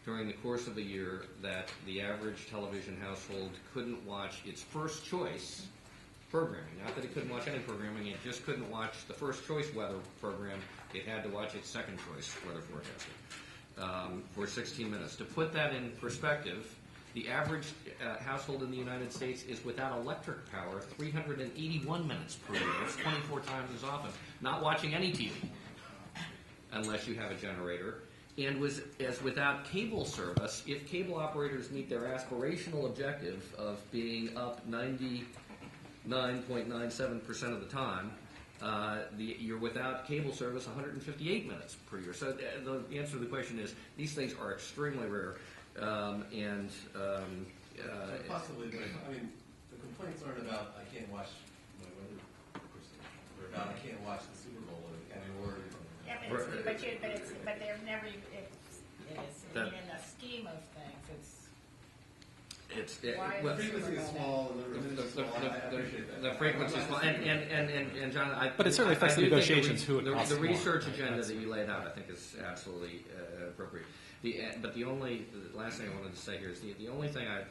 during the course of a year that the average television household couldn't watch its first choice programming. Not that it couldn't watch any programming, it just couldn't watch the first choice weather program. It had to watch its second choice weather forecasting for 16 minutes. To put that in perspective, the average household in the United States is without electric power 381 minutes per year. It's 24 times as often. Not watching any TV unless you have a generator. And as without cable service, if cable operators meet their aspirational objective of being up 99.97% of the time, you're without cable service 158 minutes per year. So the answer to the question is these things are extremely rare. Possibly, but I mean, the complaints aren't about I can't watch my weather person. They're about I can't watch the Super Bowl or the Academy Award. Yeah, but they're never. It is in the scheme of things. Why The is frequency is Super Bowl small and the revenue is small. I appreciate that. The frequency is small, and John, But it certainly affects the negotiations, who it costs the more. research agenda That's- that you laid out, I think, is absolutely appropriate. But the last thing I wanted to say here is the only thing I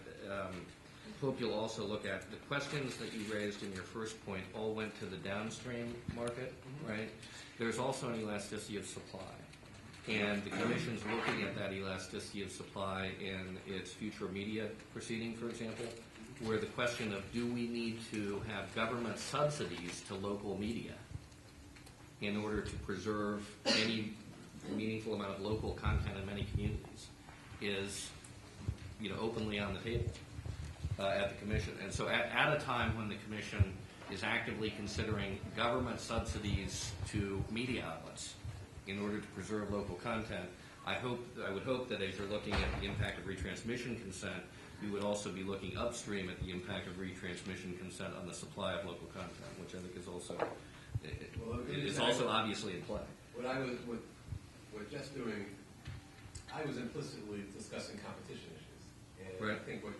hope you'll also look at, the questions that you raised in your first point all went to the downstream market, right? There's also an elasticity of supply. And the Commission's looking at that elasticity of supply in its future media proceeding, for example, where the question of do we need to have government subsidies to local media in order to preserve any meaningful amount of local content in many communities is, openly on the table at the Commission. And so at a time when the Commission is actively considering government subsidies to media outlets in order to preserve local content, I would hope that as you're looking at the impact of retransmission consent, you would also be looking upstream at the impact of retransmission consent on the supply of local content, which I think is also obviously in play. What Jeff's doing, I was implicitly discussing competition issues, and Right. I think what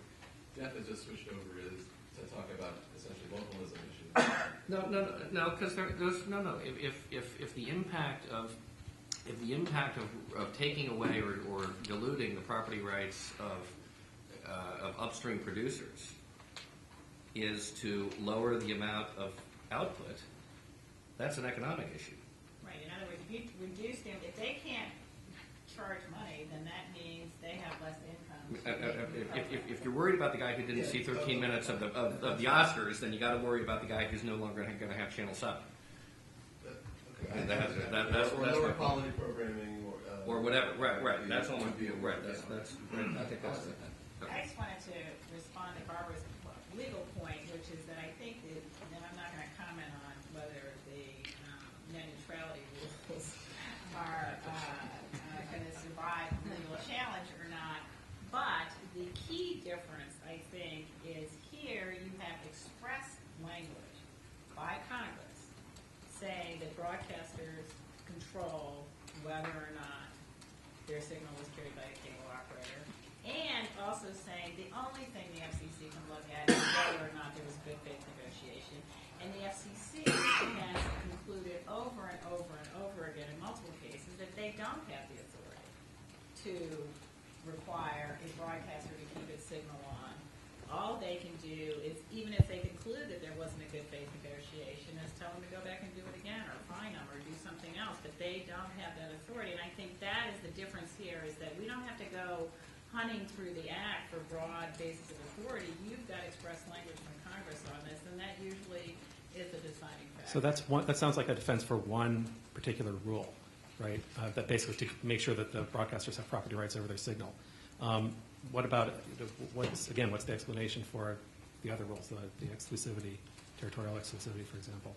Jeff has just switched over is to talk about essentially localism issues. No, because if the impact of taking away or diluting the property rights of upstream producers is to lower the amount of output, that's an economic issue. Right. In other words, if you reduce them, if they can't charge money, then that means they have less income. If you're worried about the guy who didn't see 13 minutes of the Oscars, then you got to worry about the guy who's no longer going to have Channel 7. That's lower quality programming or whatever. Right. That's all. would be a Right. word, That's. I think that's it. I just wanted to respond to Barbara's legal point, which is that I think that, and I'm not going to comment on whether the net neutrality rules are going to survive the legal challenge or not, but the key difference, I think, is here you have express language by Congress saying that broadcasters control whether or not their signal was carried by a cable operator, and also saying the only thing the FCC can look at is whether or not there was good faith negotiation. And the FCC has concluded over and over and over again in multiple cases that they don't have the authority to require a broadcaster to keep its signal on. All they can do is, even if they conclude that there tell them to go back and do it again, or fine them, or do something else, but they don't have that authority. And I think that is the difference here, is that we don't have to go hunting through the act for broad bases of authority. You've got express language from Congress on this, and that usually is the deciding factor. So that's one. That sounds like a defense for one particular rule, right? That basically to make sure that the broadcasters have property rights over their signal. What about what's the explanation for the other rules, the exclusivity, territorial exclusivity, for example?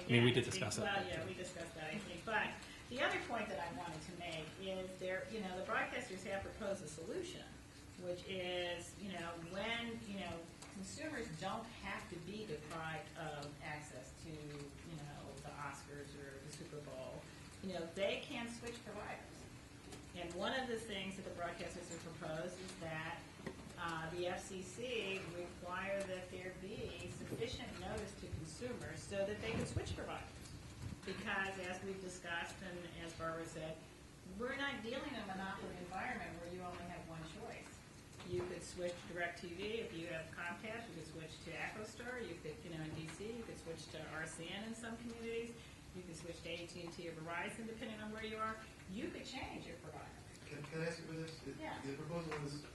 We did discuss that. Well, yeah, we discussed that, I think. But the other point that I wanted to make is the broadcasters have proposed a solution, which is, when, consumers don't have to be deprived of access to, the Oscars or the Super Bowl, they can switch providers. And one of the things that the broadcasters have proposed is that the FCC require that there be sufficient notice to consumers so that they can switch providers. Because as we've discussed and as Barbara said, we're not dealing in a monopoly environment where you only have one choice. You could switch to DirecTV if you have Comcast. You could switch to EchoStar. You could, in DC, you could switch to RCN in some communities. You could switch to AT&T or Verizon, depending on where you are. You could change your provider. Can I ask you for this? Yeah. The proposal is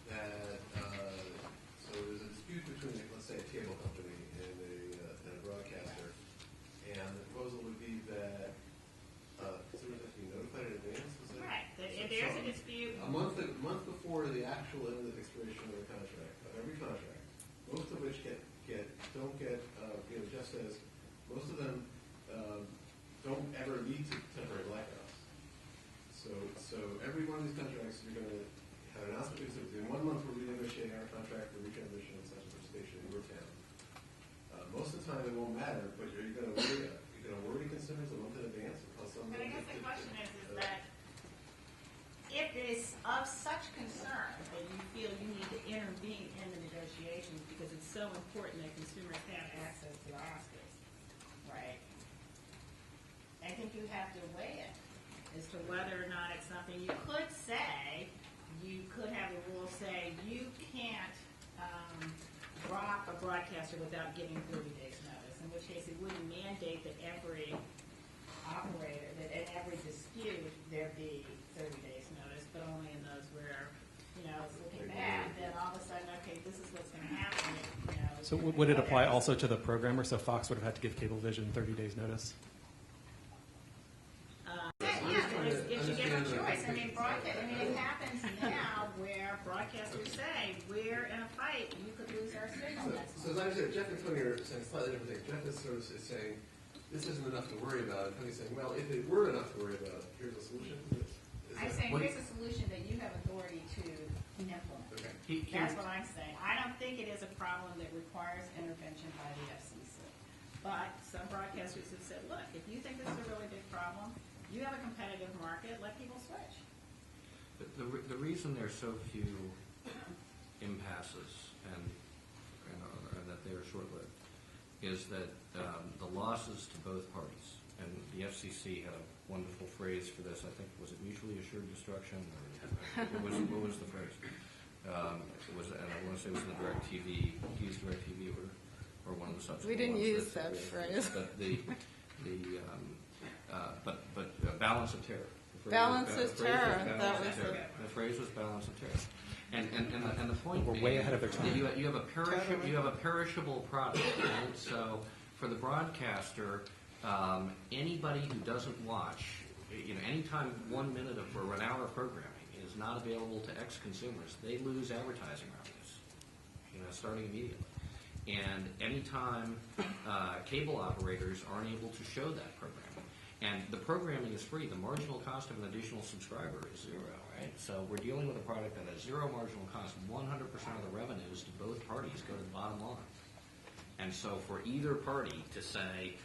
that, so there's a dispute between, let's say, a cable company and a broadcaster, and the proposal would be that consumers have to be notified in advance? Is that, Right. If there's a dispute. A month before the actual end of the expiration of the contract, of every contract, most of which don't get, Jeff says, most of them don't ever lead to temporary blackouts. So every one of these contracts, you're going to have an announcement. In 1 month, we're renegotiating our contract for retransmission in such and such station in your town. Most of the time, it won't matter, but are you going to worry consumers a month in advance? But I guess the question is that if it is of such concern that you feel you need to intervene in the negotiations because it's so important that consumers have access to the Oscars, right? I think you have to weigh it as to whether or not it's something you could say. You could have a rule say you can't drop a broadcaster without giving 30 days notice, in which case it wouldn't mandate that every operator, that in every dispute there be 30 days notice, but only in those where, it's looking bad, then all of a sudden, okay, this is what's going to happen. So would it apply also to the programmer? So Fox would have had to give Cablevision 30 days notice? If you give a choice, it happens now where broadcasters say, we're in a fight, you could lose our signal. So as I understand, Jeff and Tony are saying slightly different things. Jeff is sort of saying, this isn't enough to worry about. And Tony's saying, well, if it were enough to worry about, here's a solution. I'm saying here's a solution that you have authority to implement. Okay. That's what I'm saying. I don't think it is a problem that requires intervention by the FCC. But some broadcasters have said, look, if you think this is a really big problem, you have a competitive market, let people switch. The reason there's so few impasses and that they are short-lived is that the losses to both parties, and the FCC had a wonderful phrase for this. I think, was it mutually assured destruction? Or what was the phrase? And I want to say it was in the DirecTV, used DirecTV or one of the subsequent We didn't ones use that phrase. But balance of terror. Balance of terror. That was the phrase was balance of terror. And the point We're way ahead of their time. You have a perishable product, right? So for the broadcaster, anybody who doesn't watch, anytime 1 minute or an hour of programming is not available to ex-consumers, they lose advertising revenues, starting immediately. And anytime cable operators aren't able to show that programming, and the programming is free, the marginal cost of an additional subscriber is zero, right? So we're dealing with a product that has zero marginal cost. 100% of the revenues to both parties go to the bottom line. And so for either party to say,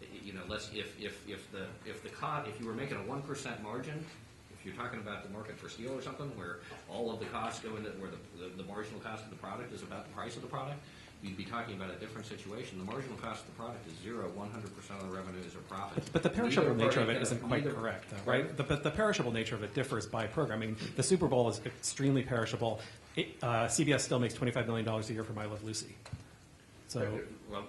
if you were making a 1% margin, if you're talking about the market for steel or something, where all of the costs go into, where the marginal cost of the product is about the price of the product, you'd be talking about a different situation. The marginal cost of the product is zero. 100% of the revenues are profits. But the perishable nature of it isn't quite correct, though, right? But the perishable nature of it differs by programming. The Super Bowl is extremely perishable. CBS still makes $25 million a year from I Love Lucy. So, Well,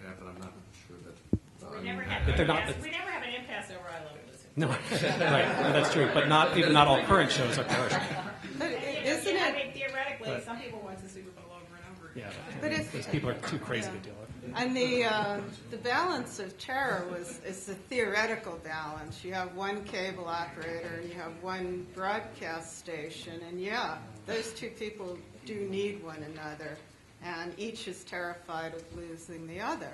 yeah, but I'm not sure that. We never If have they're an not- impasse, we never have an impasse over I Love Lucy. no, right, no, that's true, but not all current shows are commercial. But isn't I it, mean, theoretically, But- some people watch the Super Bowl over and over again. Yeah, But if- those people are too crazy to deal with. and the balance of terror is the theoretical balance. You have one cable operator and you have one broadcast station, and yeah, those two people do need one another, and each is terrified of losing the other.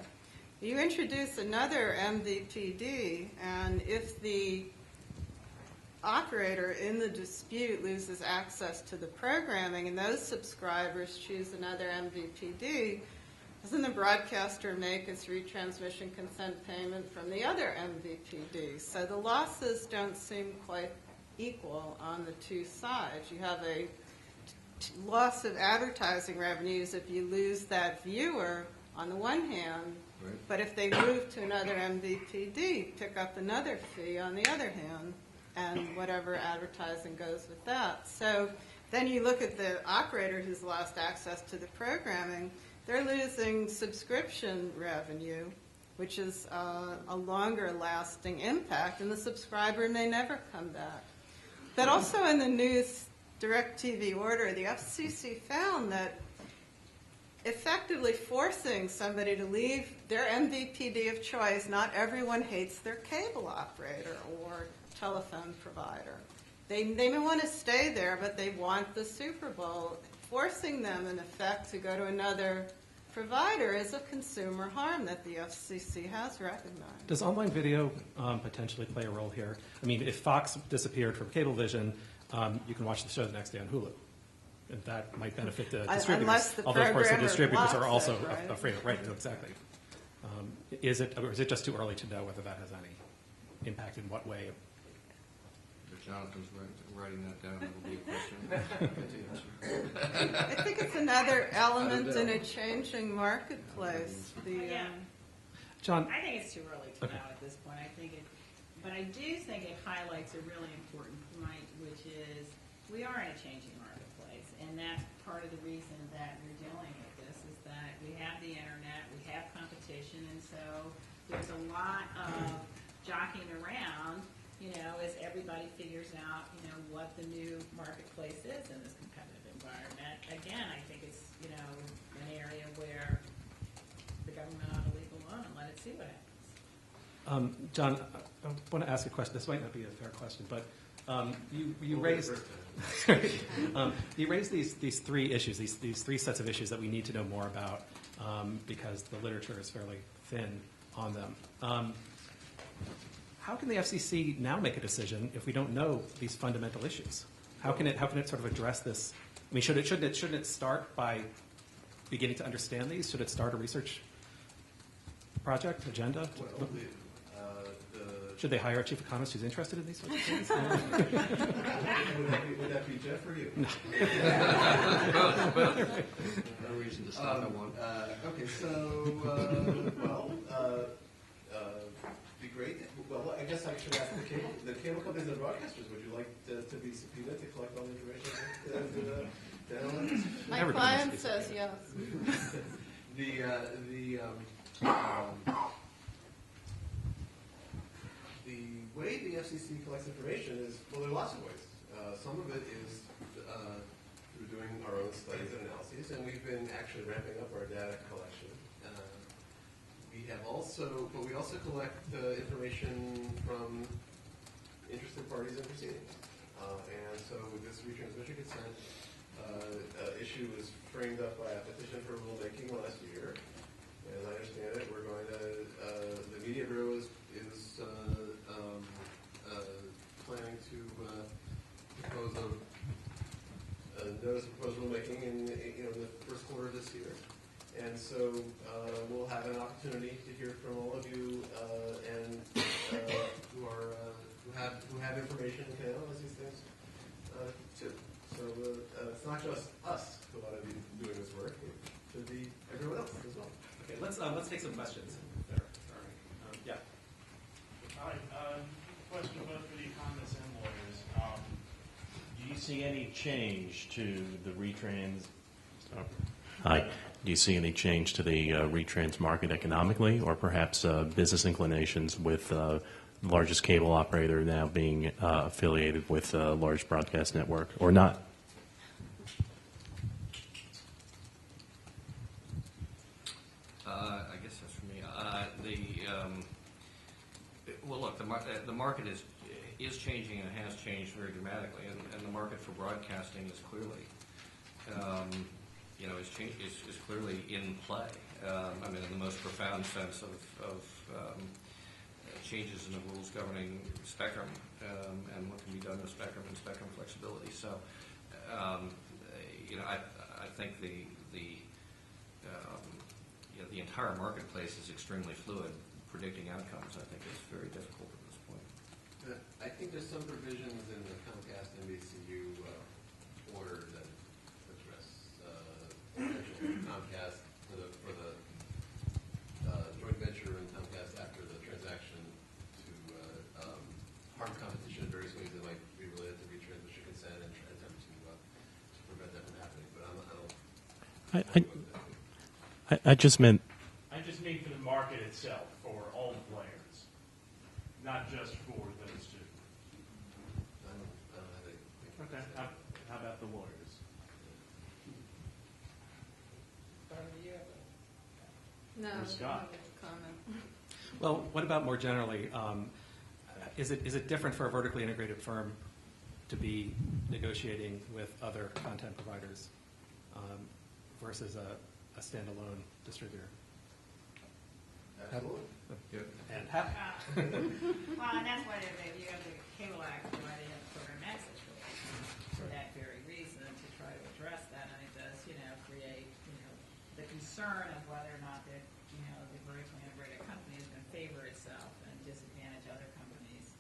You introduce another MVPD, and if the operator in the dispute loses access to the programming and those subscribers choose another MVPD, doesn't the broadcaster make its retransmission consent payment from the other MVPD? So the losses don't seem quite equal on the two sides. You have a loss of advertising revenues if you lose that viewer on the one hand, Right. but if they move to another MVPD, pick up another fee on the other hand, and whatever advertising goes with that. So then you look at the operator who's lost access to the programming, they're losing subscription revenue, which is a longer lasting impact, and the subscriber may never come back. But also in the new DirecTV order, the FCC found that effectively forcing somebody to leave their MVPD of choice, not everyone hates their cable operator or telephone provider. They may want to stay there, but they want the Super Bowl. Forcing them, in effect, to go to another provider is a consumer harm that the FCC has recognized. Does online video potentially play a role here? I mean, if Fox disappeared from Cablevision, you can watch the show the next day on Hulu. And that might benefit the distributors. Unless the Although, of course, the programmer distributors are blocks also it, right? afraid of, right, exactly. Is it just too early to know whether that has any impact in what way? If Jonathan's writing that down, it'll be a question. I think it's another element in a changing marketplace. Yeah. John, I think it's too early to Okay. know at this point. But I do think it highlights a really important point, which is we are in a changing marketplace, and that's part of the reason that we're dealing with this is that we have the internet, we have competition, and so there's a lot of jockeying around, as everybody figures out, what the new marketplace is in this competitive environment. Again, I think it's, an area where the government ought to leave alone and let it see what happens. John, I want to ask a question. This might not be a fair question, but you raised you raised these three issues, these three sets of issues that we need to know more about because the literature is fairly thin on them. How can the FCC now make a decision if we don't know these fundamental issues? How can it sort of address this? I mean, shouldn't it start by beginning to understand these? Should it start a research project, agenda? Well, Should they hire a chief economist who's interested in these sorts of things? would that be Jeff or you? No reason to stop at one. Okay, so, be great. Well, I guess I should ask the cable companies and the broadcasters, would you like to be subpoenaed to collect all the information? My Everybody client must be says yes. The way the FCC collects information is, well, there are lots of ways. Some of it is through doing our own studies and analyses, and we've been actually ramping up our data collection. We also collect information from interested parties and proceedings. And so this retransmission consent issue was framed up by a petition for rulemaking last year. As I understand it, we're going to, the Media Bureau is planning to propose a notice of proposed rulemaking in the first quarter of this year. And so we'll have an opportunity to hear from all of you who have information and can analyze these things too. So it's not just us who ought to be doing this work; it should be everyone else as well. Okay, let's take some questions. There. Sorry. Yeah. Hi, question both for the economists and lawyers. Do you see any change to the Retrans? Hi. Do you see any change to the retrans market economically, or perhaps business inclinations with the largest cable operator now being affiliated with a large broadcast network, or not? I guess that's for me. Well, look, the market is changing and has changed very dramatically, and the market for broadcasting is clearly, is clearly in play. I mean, in the most profound sense of changes in the rules governing spectrum and what can be done with spectrum and spectrum flexibility. So, I think the entire marketplace is extremely fluid. Predicting outcomes, I think, is very difficult at this point. I think there's some provisions in the Comcast NBCU order that address potential Comcast for the joint venture in Comcast after the transaction to harm competition in various ways that might be related to retransmission consent and attempt to prevent that from happening. But I just meant. I just mean for the market itself, for all players, not just for those two. I don't have anything. Okay. How about the lawyers? No, Or Scott. comment. Well, what about more generally? Is it different for a vertically integrated firm to be negotiating with other content providers versus a standalone distributor? Absolutely. And how? Well, and that's why you have the Cable Act, why they have the program access rules, for that very reason, to try to address that, and it does, create, the concern of whether or not the vertically integrated company is going to favor itself and disadvantage other companies.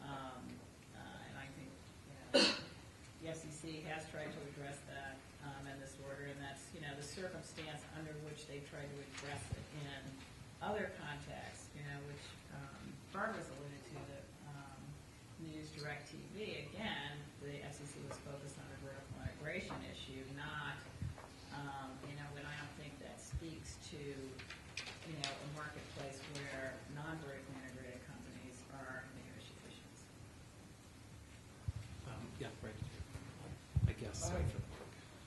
And I think, the FCC has tried to address that in this order, and that's, the circumstance under which they try to address it in other contexts, which Barbara's alluded to, the News Direct TV. Again, the FCC was focused on a vertical integration issue, not, and I don't think that speaks to, a marketplace where non-vertically integrated companies are negotiations. Yeah, right. I guess.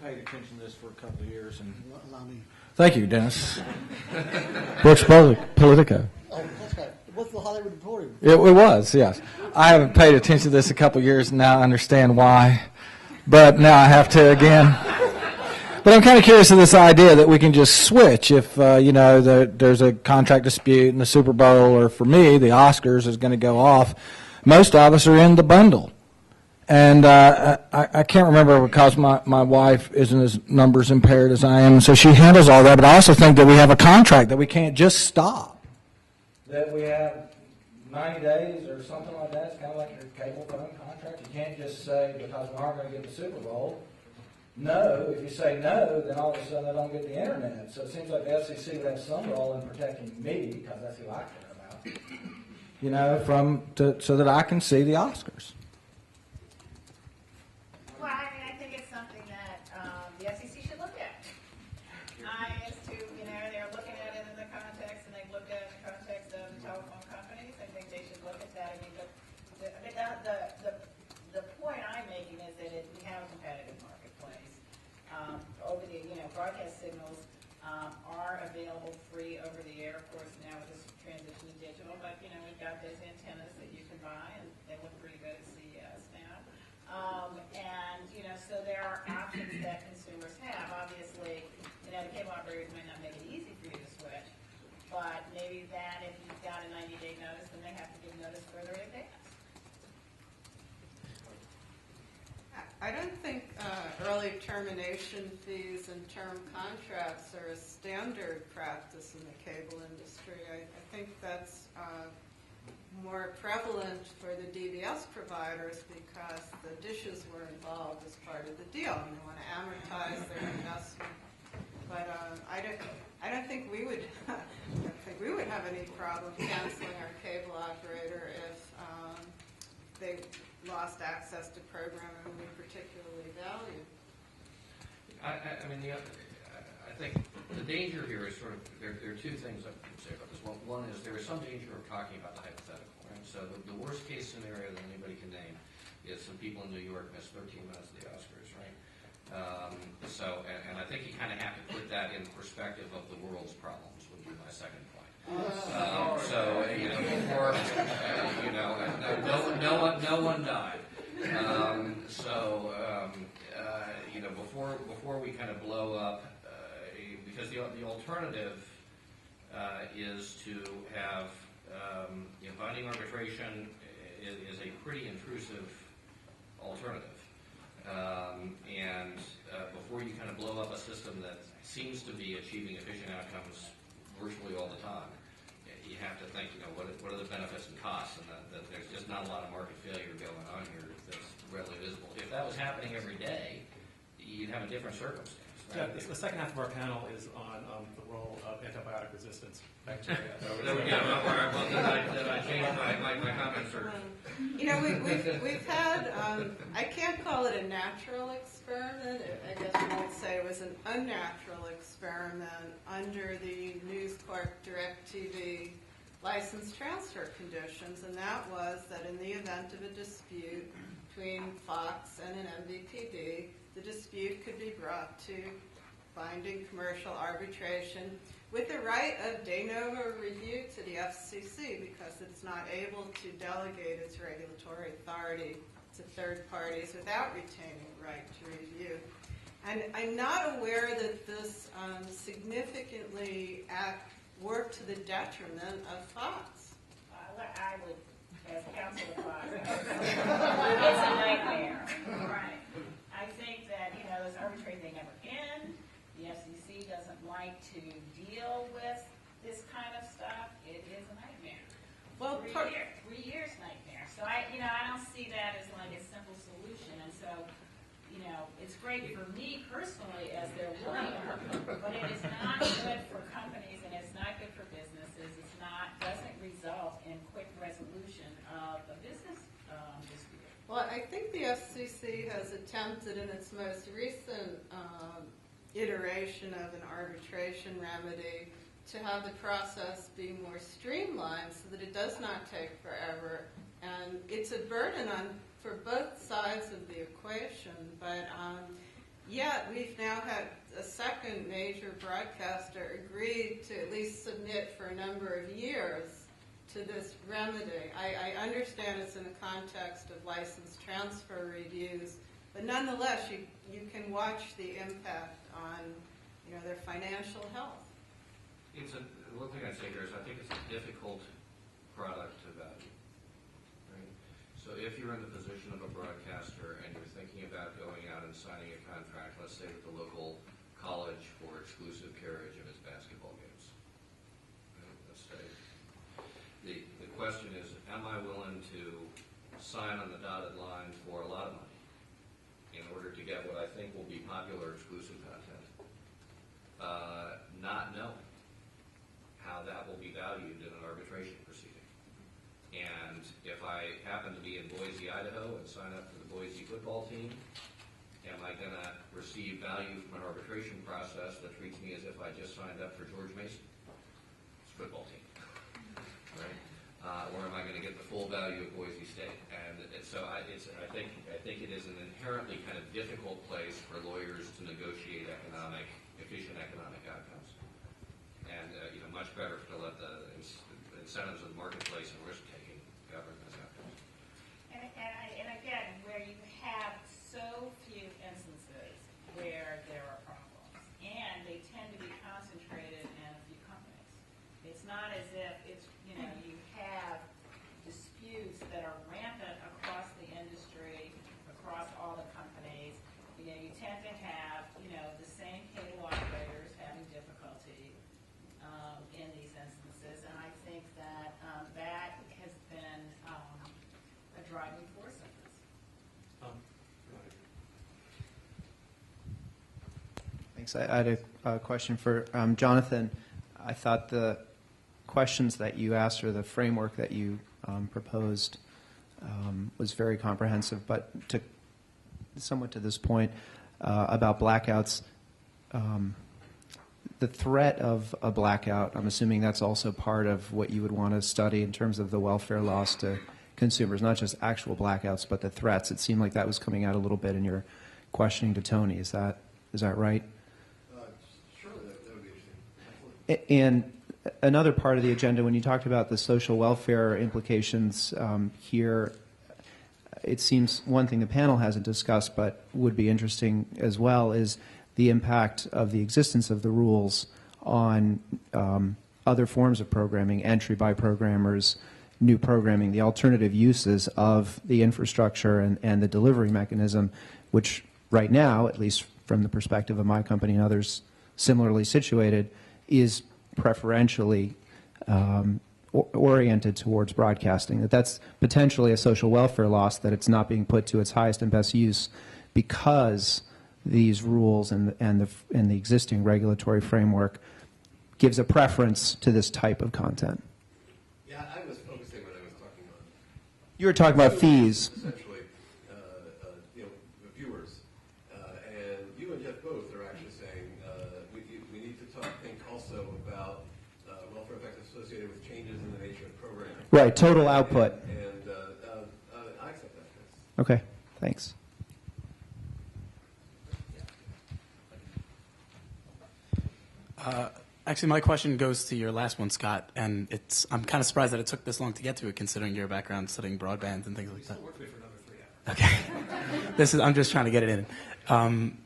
Paid attention to this for a couple of years, and thank you, Dennis. Brooks Politico. Oh, that's right. What's the Hollywood Reporter? It was, yes. I haven't paid attention to this a couple of years, and now I understand why. But now I have to again. But I'm kind of curious of this idea that we can just switch if, there's a contract dispute in the Super Bowl, or for me, the Oscars is going to go off. Most of us are in the bundle. And I can't remember because my wife isn't as numbers impaired as I am, so she handles all that. But I also think that we have a contract that we can't just stop. That we have 90 days or something like that. It's kind of like your cable phone contract. You can't just say, because we aren't going to get the Super Bowl, no. If you say no, then all of a sudden I don't get the internet. So it seems like the FCC would have some role in protecting me, because that's who I care about, so that I can see the Oscars. Well, I think it's something that the FCC should look at. As to, they're looking at it in the context, and they've looked at it in the context of the telephone companies. I think they should look at that. The point I'm making is that we have a competitive marketplace. Over the, broadcast signals are available free over the air, of course, now with this transition to digital. But, we've got those antennas that you can buy, and they look pretty good at CES now. So there are options that consumers have. Obviously, the cable operators may not make it easy for you to switch, but maybe that if you've got a 90-day notice, then they have to give notice further in advance. I don't think early termination fees and term contracts are a standard practice in the cable industry. I think that's more prevalent for the DBS providers because the dishes were involved as part of the deal, and they want to amortize their investment. But I don't think we would have any problem canceling our cable operator if they lost access to programming we particularly value. I think danger here is sort of, there are two things I can say about this. One is there is some danger of talking about the hypothetical, right? So the worst case scenario that anybody can name is some people in New York miss 13 minutes of the Oscars, right? And I think you kind of have to put that in perspective of the world's problems, would be my second point. Before, no one died. Before we kind of blow up, because the alternative is to have binding arbitration is a pretty intrusive alternative, before you kind of blow up a system that seems to be achieving efficient outcomes virtually all the time, you have to think, what are the benefits and costs, and that there's just not a lot of market failure going on here that's readily visible. If that was happening every day, you'd have a different circumstance. Yeah, the second half of our panel is on the role of antibiotic resistance bacteria. There we go. Well, did I change my comments? We've had, I can't call it a natural experiment. I guess you might say it was an unnatural experiment under the News Corp DirecTV license transfer conditions, and that was that in the event of a dispute between Fox and an MVPD, the dispute could be brought to binding commercial arbitration with the right of de novo review to the FCC because it's not able to delegate its regulatory authority to third parties without retaining the right to review. And I'm not aware that this significantly worked to the detriment of Fox. I would, as counsel of Fox, it's a nightmare. Right. I think that, those arbitration they never end. The FCC doesn't like to deal with this kind of stuff. It is a nightmare. Well, 3 years nightmare. So I don't see that as like a simple solution. And so, it's great for me personally as their lawyer, but it is not good for companies and it's not good for businesses. Doesn't result in quick resolution of a business dispute. Well, I think the FCC has attempted in its most recent iteration of an arbitration remedy to have the process be more streamlined so that it does not take forever. And it's a burden for both sides of the equation. But yet we've now had a second major broadcaster agree to at least submit for a number of years to this remedy. I understand it's in the context of license transfer reviews, but nonetheless, you can watch the impact on their financial health. One thing I'd say here is I think it's a difficult product to value. Right? So if you're in the position of a broadcaster and you're thinking about going out and signing a contract, let's say with the local college for exclusive carriage of its basketball games. Right? Let's say the question is, am I willing to sign on the dotted line for a lot of money in order to get what I think will be popular exclusive content, not knowing how that will be valued in an arbitration proceeding? And if I happen to be in Boise, Idaho and sign up for the Boise football team, am I going to receive value from an arbitration process that treats me as if I just signed up for George Mason's football team? Right? Or am I going to get the full value of Boise State? And so I think it is an inherently kind of difficult place for lawyers to negotiate efficient economic outcomes. And much better to let the incentives of the marketplace and risk-taking govern those outcomes. And again, where you have so few instances where there are problems, and they tend to be concentrated in a few companies. It's not as if you have disputes that are rampant across the industry, across all the companies. You tend to have the same cable operators having difficulty in these instances, and I think that that has been a driving force of this. Thanks. I had a question for Jonathan. I thought the questions that you asked or the framework that you proposed was very comprehensive, but somewhat to this point about blackouts, the threat of a blackout, I'm assuming that's also part of what you would want to study in terms of the welfare loss to consumers, not just actual blackouts, but the threats. It seemed like that was coming out a little bit in your questioning to Tony. Is that right? Sure, that would be interesting. And another part of the agenda, when you talked about the social welfare implications here, it seems one thing the panel hasn't discussed but would be interesting as well is the impact of the existence of the rules on other forms of programming, entry by programmers, new programming, the alternative uses of the infrastructure and the delivery mechanism, which right now, at least from the perspective of my company and others similarly situated, is preferentially oriented towards broadcasting. That's potentially a social welfare loss, that it's not being put to its highest and best use because these rules and the existing regulatory framework gives a preference to this type of content. Yeah, I was focusing when I was talking on. You were talking about fees. Essentially, viewers, and you and Jeff both are actually saying we need to think also about welfare effects associated with changes in the nature of programming. Right, total output. And I accept that. Yes. Okay, thanks. Actually, my question goes to your last one, Scott, and I'm kind of surprised that it took this long to get to it, considering your background studying broadband and things like that. Work with me for another 3 hours. Okay, I'm just trying to get it in.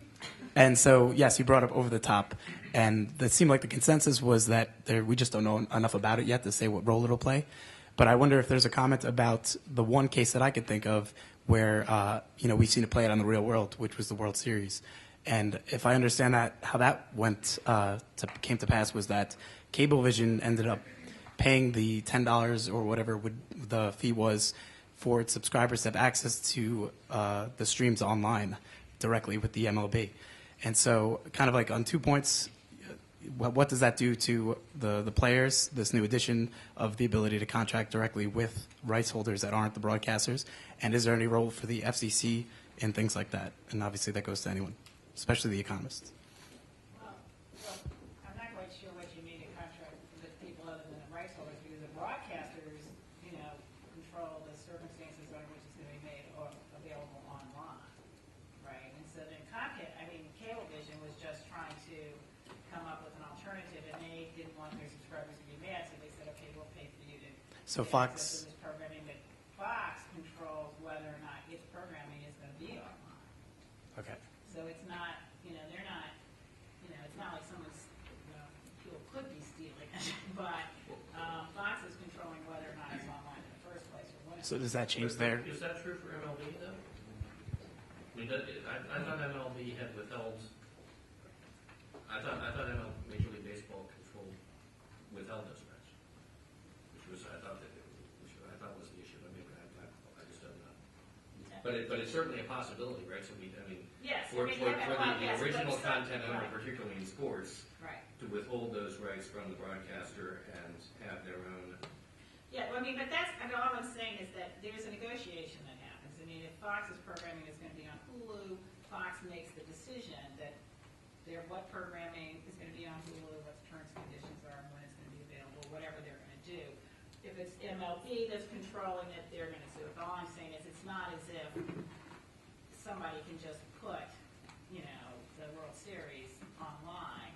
And so, yes, you brought up over the top, and it seemed like the consensus was that we just don't know enough about it yet to say what role it'll play. But I wonder if there's a comment about the one case that I could think of where we've seen it play out in the real world, which was the World Series. And if I understand that, how that came to pass was that Cablevision ended up paying the $10 or whatever the fee was for its subscribers to have access to the streams online directly with the MLB. And so kind of like on 2 points, what does that do to the players, this new addition of the ability to contract directly with rights holders that aren't the broadcasters? And is there any role for the FCC in things like that? And obviously that goes to anyone, especially the economists. Well, I'm not quite sure what you mean to contract with people other than the rights holders, because the broadcasters, control the circumstances under which it's going to be made available online, right? And so then Cablevision was just trying to come up with an alternative, and they didn't want their subscribers to be mad, so they said, okay, we'll pay for you to So get access Fox, to this programming, but Fox controls whether or not its programming is going to be online. okay. So it's not, they're not, it's not like someone's, people could be stealing it, but Fox is controlling whether or not it's online in the first place or whatever. So does that change their? Is that true for MLB though? I mean, I thought MLB had withheld. I thought Major League Baseball withheld those rights, which I thought was the issue. But maybe I just don't know. But it's certainly a possibility, right? So Yes, for you have the podcasts, original but content owner, right. particularly in sports, Right. to withhold those rights from the broadcaster and have their own. Yeah, well, but all I'm saying is that there's a negotiation that happens. If Fox's programming is going to be on Hulu, Fox makes the decision that what programming is going to be on Hulu, what the terms and conditions are, and when it's going to be available, whatever they're going to do. If it's MLB that's controlling it, they're going to do it. All I'm saying is it's not as if somebody can just put, the World Series online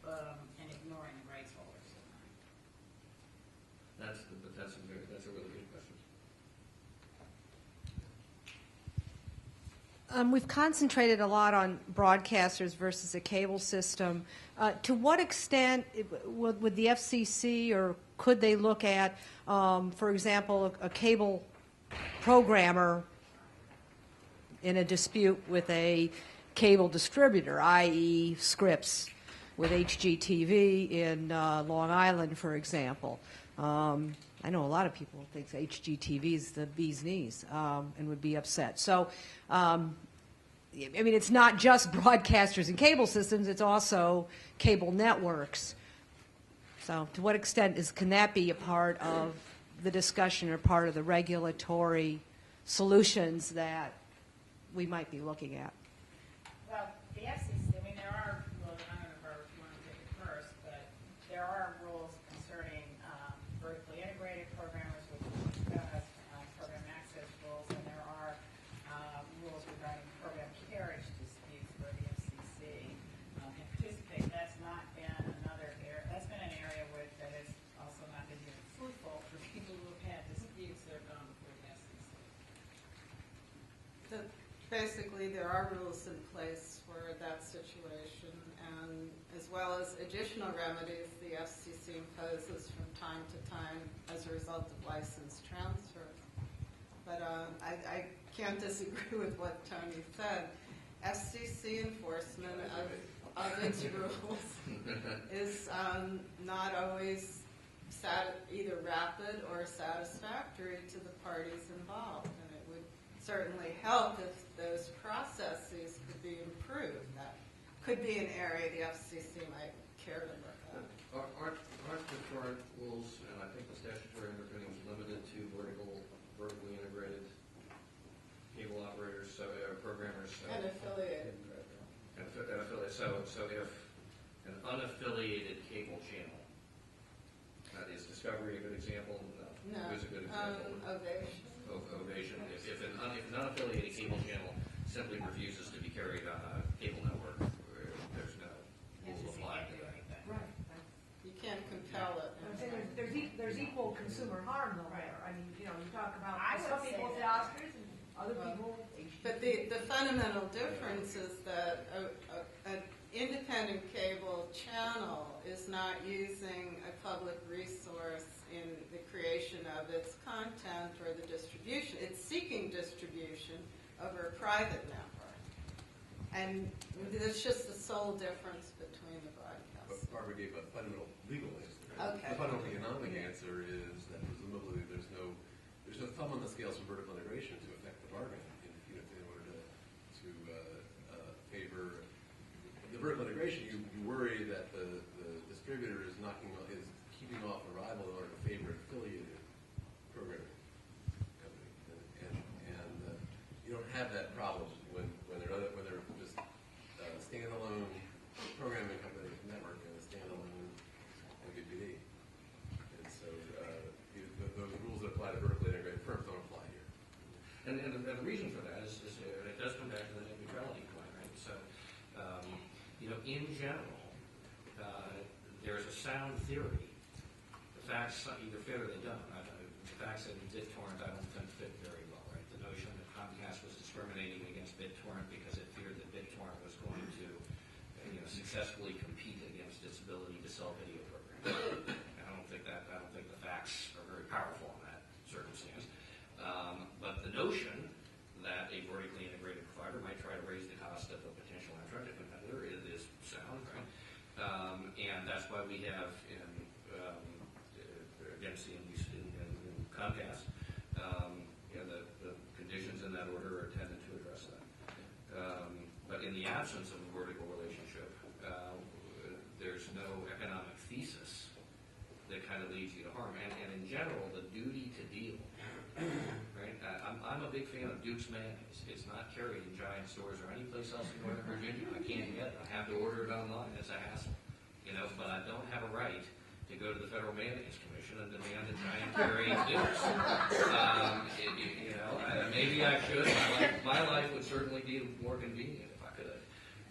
and ignoring the rights holders. That's a really good question. We've concentrated a lot on broadcasters versus a cable system. To what extent would the FCC or could they look at, for example, a cable programmer in a dispute with a cable distributor, i.e. Scripps with HGTV in Long Island, for example? I know a lot of people think HGTV is the bee's knees and would be upset. So, it's not just broadcasters and cable systems, it's also cable networks. So to what extent can that be a part of the discussion or part of the regulatory solutions that we might be looking at? Well, the FCC, there are, I'm going to take it first. basically there are rules in place for that situation, and as well as additional remedies the FCC imposes from time to time as a result of license transfers. But I can't disagree with what Tony said. FCC enforcement of its rules is not always either rapid or satisfactory to the parties involved, and it would certainly help if those processes could be improved. That could be an area the FCC might care to look at. Aren't the current rules, and I think the statutory underpinning is limited to vertically integrated cable operators, so programmers, And affiliated programs. and affiliated. So if an unaffiliated cable channel, that is Discovery a good example? No. Who's a good example? Ovation. Ovation. If an unaffiliated cable channel simply refuses to be carried on a cable network, there's no rule applied to that. Right. You can't compel it. I'm saying there's equal consumer harm though there. I mean, you talk about I would some say people that. Oscars and other people. But the fundamental difference is that an independent cable channel is not using a public resource in the creation of its content or the distribution. It's seeking distribution over a private network. And there's just the sole difference between the broadcasts. But Barbara gave a fundamental legal answer. Okay. The fundamental economic answer is that presumably there's no thumb on the scales for vertical integration to affect the bargain in order to favor the vertical integration. You worry that the distributor is keeping off a rival in order to favor an affiliated programming company, and you don't have that problem when they're just standalone programming company network and a standalone MVPD. And so those rules that apply to vertically integrated firms don't apply here. And the reason for that is it does come back to the net neutrality point, right? So, in general, there's a sound theory. The facts either fit or they don't. The facts in BitTorrent I don't think fit very well, right? The notion that Comcast was discriminating against BitTorrent because it feared that BitTorrent was going to successfully compete against its ability to sell video programs. I don't think the facts are very powerful in that circumstance. But the notion that a vertically integrated provider might try to raise the cost of a potential alternative competitor is sound, right? And that's why we have against the in Comcast, the conditions in that order are intended to address that. But in the absence of a vertical relationship, there's no economic thesis that kind of leads you to harm. And in general, the duty to deal, right? I'm a big fan of Duke's mayonnaise. It's not carried in giant stores or any place else in Northern Virginia. I can't get it. I have to order it online. It's a hassle, but I don't have a right to go to the Federal Mayonnaise Commission and demand a giant carry of Duke's. Maybe I should. My life would certainly be more convenient if I could,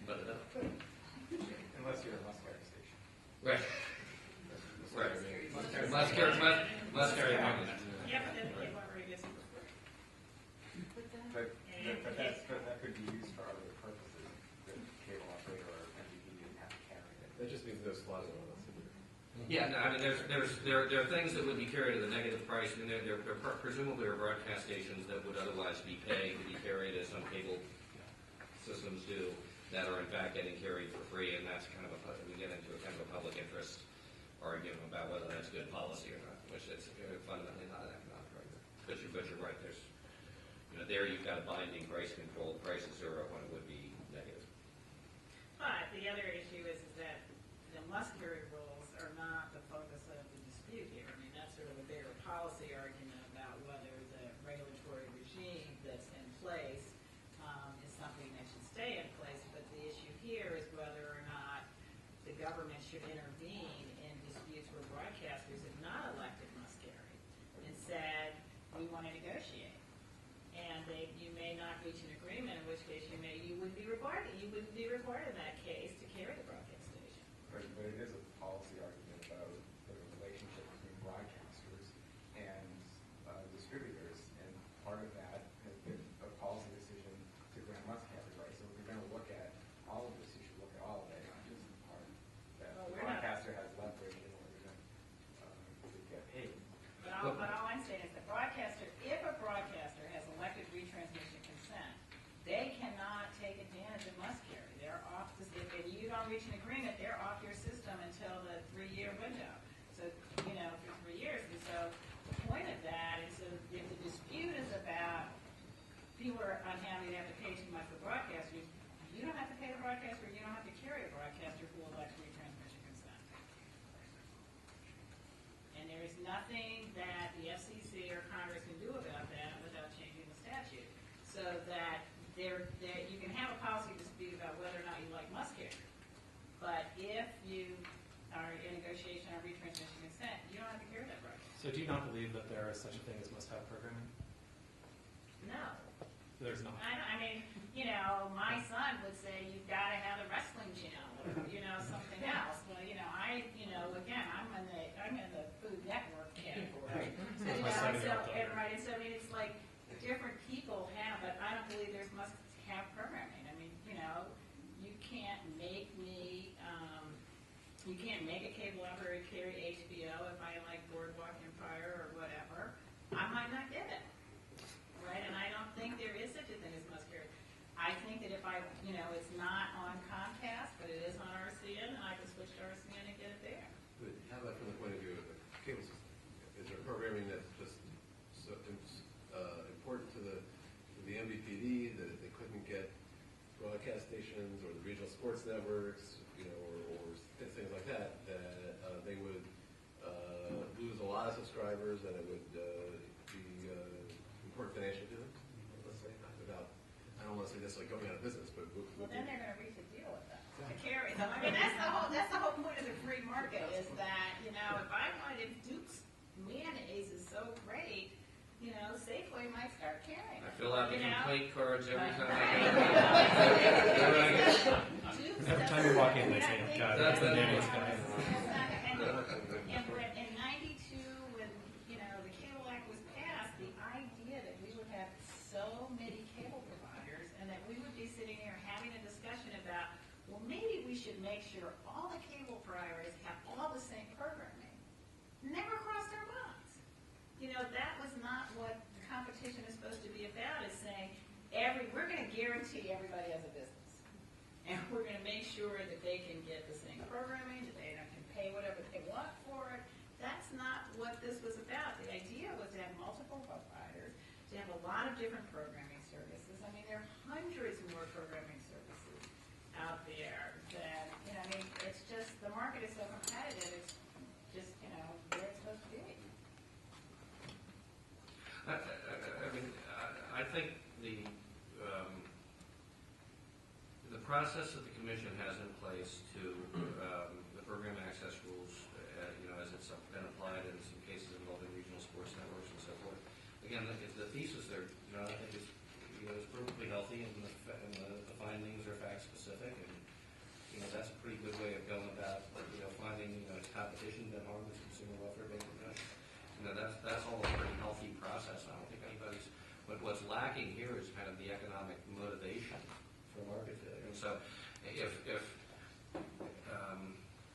but I don't. Unless you're a must-carry station. Right. Right. Must carry money. Yeah, but then the cable operator gets it for free. But that could be used for other purposes. The cable operator or MVPD didn't have to carry it. That just means there's flaws in it. Yeah, no, I mean, there are things that would be carried at a negative price. I mean, there presumably are broadcast stations that would otherwise be paid to be carried, as some cable systems do, that are in fact getting carried for free, and that's kind of we get into a kind of a public interest argument about whether that's good policy or not, which is fundamentally not an economic argument. But you're right. There's there you've got a binding price control. The price is zero when it would be negative. But the other issue is that the must-carry rules are not the focus of the dispute here. I mean, that's sort of a bigger policy argument about whether the regulatory regime that's in place is something that should stay in place. But the issue here is whether or not the government should intervene in disputes where broadcasters have not elected must-carry and said, we want to negotiate. And you may not reach an agreement, in which case you wouldn't be required in that case to carry the broadcast station. But it is a policy argument about the relationship between broadcasters and distributors, and part of that has been a policy decision to grant reach an agreement, they're off your system until the 3-year window. So, for 3 years. And so the point of that is if the dispute is about people are unhappy, they have to pay too much for broadcasters, you don't have to pay the broadcaster, you don't have to carry a broadcaster who elects retransmission consent. And there is nothing that the FCC or Congress can do about that without changing the statute. So that you can have a policy dispute about whether or not you like must carry. But if you are in negotiation on retransmission consent, you don't have to carry that broadcast. So do you not believe that there is such a thing as must-have programming? No. There's not. I mean, my son would say you've got to have a wrestling channel or, something else. Well, again, I'm in the Food Network category. So it's like different people have it. I don't believe there's must-have programming. I mean, you can't make me, you can't make a cable operator carry HBO if I like Boardwalk Empire or whatever. I might not get it. Right, and I don't think there is such a thing as must carry. I think that if it's not on Comcast, but it is on RCN, I can switch to RCN and get it there. But how about from the point of view of the cable system? Is there programming that's just so important to the MVPD that if they couldn't get broadcast stations or the regional sports networks, or things like that, that they would lose a lot of subscribers and it would be important financially to them? Let's say, I don't want to say this like going out of business, but well, then they're going to reach a deal with them to carry them. I mean, that's the whole point of the free market is that if Duke's mayonnaise is so great, Safeway might start carrying. I fill out the complaint cards every time Every time you walk in, they say, God, that's the mayonnaise guy. In 92, when the Cable Act was passed, the idea that we would have so many cable providers and that we would be sitting here having a discussion about, well, maybe we should make sure all the cable providers have all the same programming, never crossed our minds. That was not what the competition is supposed to be about, is saying we're going to guarantee everybody has a business. And we're going to make sure that they can get the same programming, that they can pay whatever they want for it. That's not what this was about. The idea was to have multiple providers, to have a lot of different programming services. I mean, there are hundreds more programming services out there that, it's just, the market is so competitive, it's just, where it's supposed to be. I think the process that the Commission has in place to the program access rules, as it's been applied in some cases involving regional sports networks and so forth. Again, the thesis there, I think is perfectly healthy, and the findings are fact specific, and that's a pretty good way of going about finding competition that harms consumer welfare. That's all a pretty healthy process. I don't think anybody's. But what's lacking here is kind of the economic motivation for market failure. And so,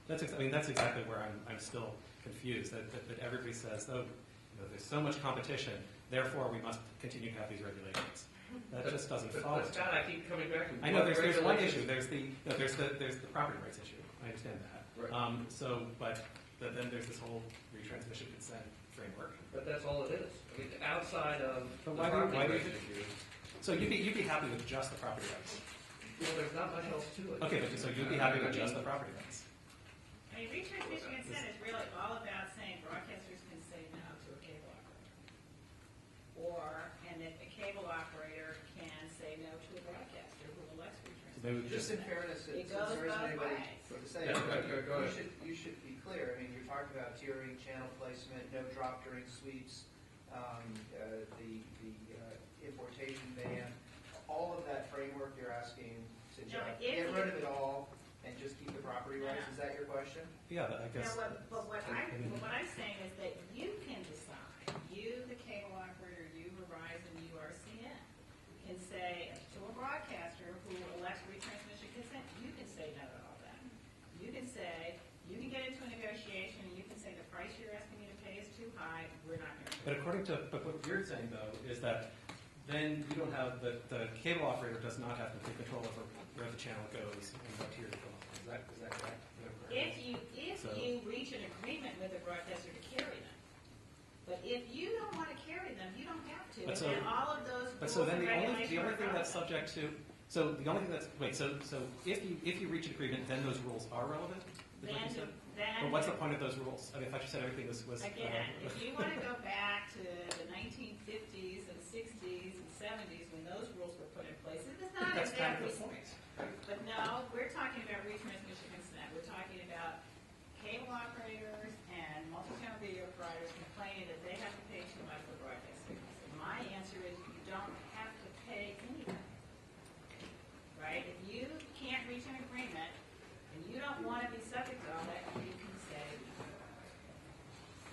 that's exactly where I'm still confused. That everybody says, there's so much competition, therefore we must continue to have these regulations. That just doesn't follow. But Scott, I keep coming back to. I know there's one issue. There's the property rights issue. I understand that. Right. But then there's this whole retransmission consent framework. But that's all it is. I mean, outside of the why property do rights you- issue. So you'd be happy with just the property rights? Well, there's not much else to it. Okay, but so you'd be happy with just the property rights? I mean, retransmission consent is really all about saying broadcasters can say no to a cable operator. And if a cable operator can say no to a broadcaster who elects retransmission. Just in fairness, It since goes there isn't both anybody ways. to say, Yeah, go ahead. you should be clear. I mean, you're talking about tiering, channel placement, no drop during sweeps, the importation ban, all of that framework you're asking to No, just if get you- rid of it all and just keep the property rights. No. Is that your question? Yeah, I guess. But what I'm saying is that you can decide, you, the cable operator, you, Verizon, you, RCN, can say to a broadcaster who elects retransmission consent, you can say no to all that. You can say, you can get into a negotiation and you can say the price you're asking me to pay is too high, we're not going to. But what you're saying though is that then you don't have the cable operator does not have complete control over where the channel goes and what tier to go on. Is that correct? If you reach an agreement with the broadcaster to carry them. But if you don't want to carry them, you don't have to. But so- and all of those But rules so then and the only regulations thing are that's relevant. subject to, so the only thing that's, wait, so if you reach an agreement, then those rules are relevant? Is what you said? But what's the point of those rules? I mean, I thought you said everything was. Again, if you want to go back to the 1950s and 60s and 70s when those rules were put in place, it is not That's kind of exactly. the point. But no, we're talking about retransmission consent. We're talking about cable operators and multi-channel video providers complaining that they have to pay too much for broadcast signals. And my answer is you don't have to pay anything. Right? If you can't reach an agreement and you don't want to be subject to all that, you can say no.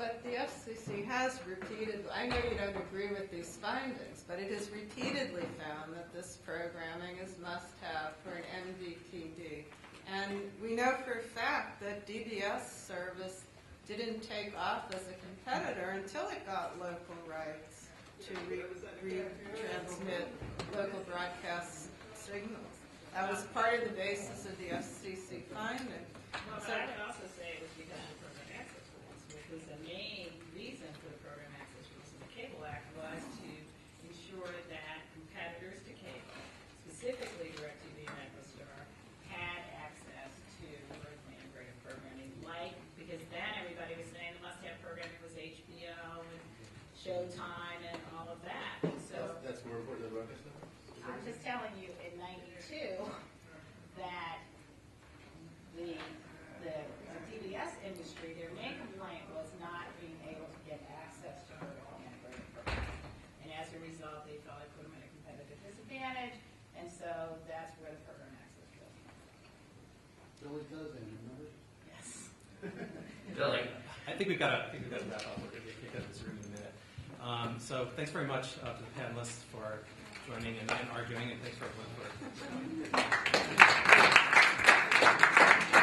But the FCC has repeatedly, I know you don't agree with these findings, but it has repeatedly found that this programming is must-have for an MVPD. And we know for a fact that DBS service didn't take off as a competitor until it got local rights to retransmit local broadcast signals. That was part of the basis of the FCC finding. Well, but I would also say it was because of the program access rules, which was the main reason for the program access rules of the Cable Act was to ensure that competitors to cable, specifically DirecTV and EchoStar, had access to vertically integrated programming, because then everybody was saying the must-have programming was HBO and Showtime and all of that. So That's more important than broadcast networks? I'm just telling you, in '92, that the DBS industry, their main complaint was not being able to get access to vertically integrated programs. And as a result, they felt it put them at a competitive disadvantage, and so that's where the program access goes. Billy does, and remember? Yes. Billy. I think we've got to wrap up. We're going to kick out of this room in a minute. So thanks very much to the panelists for joining and arguing, and thanks for everyone for.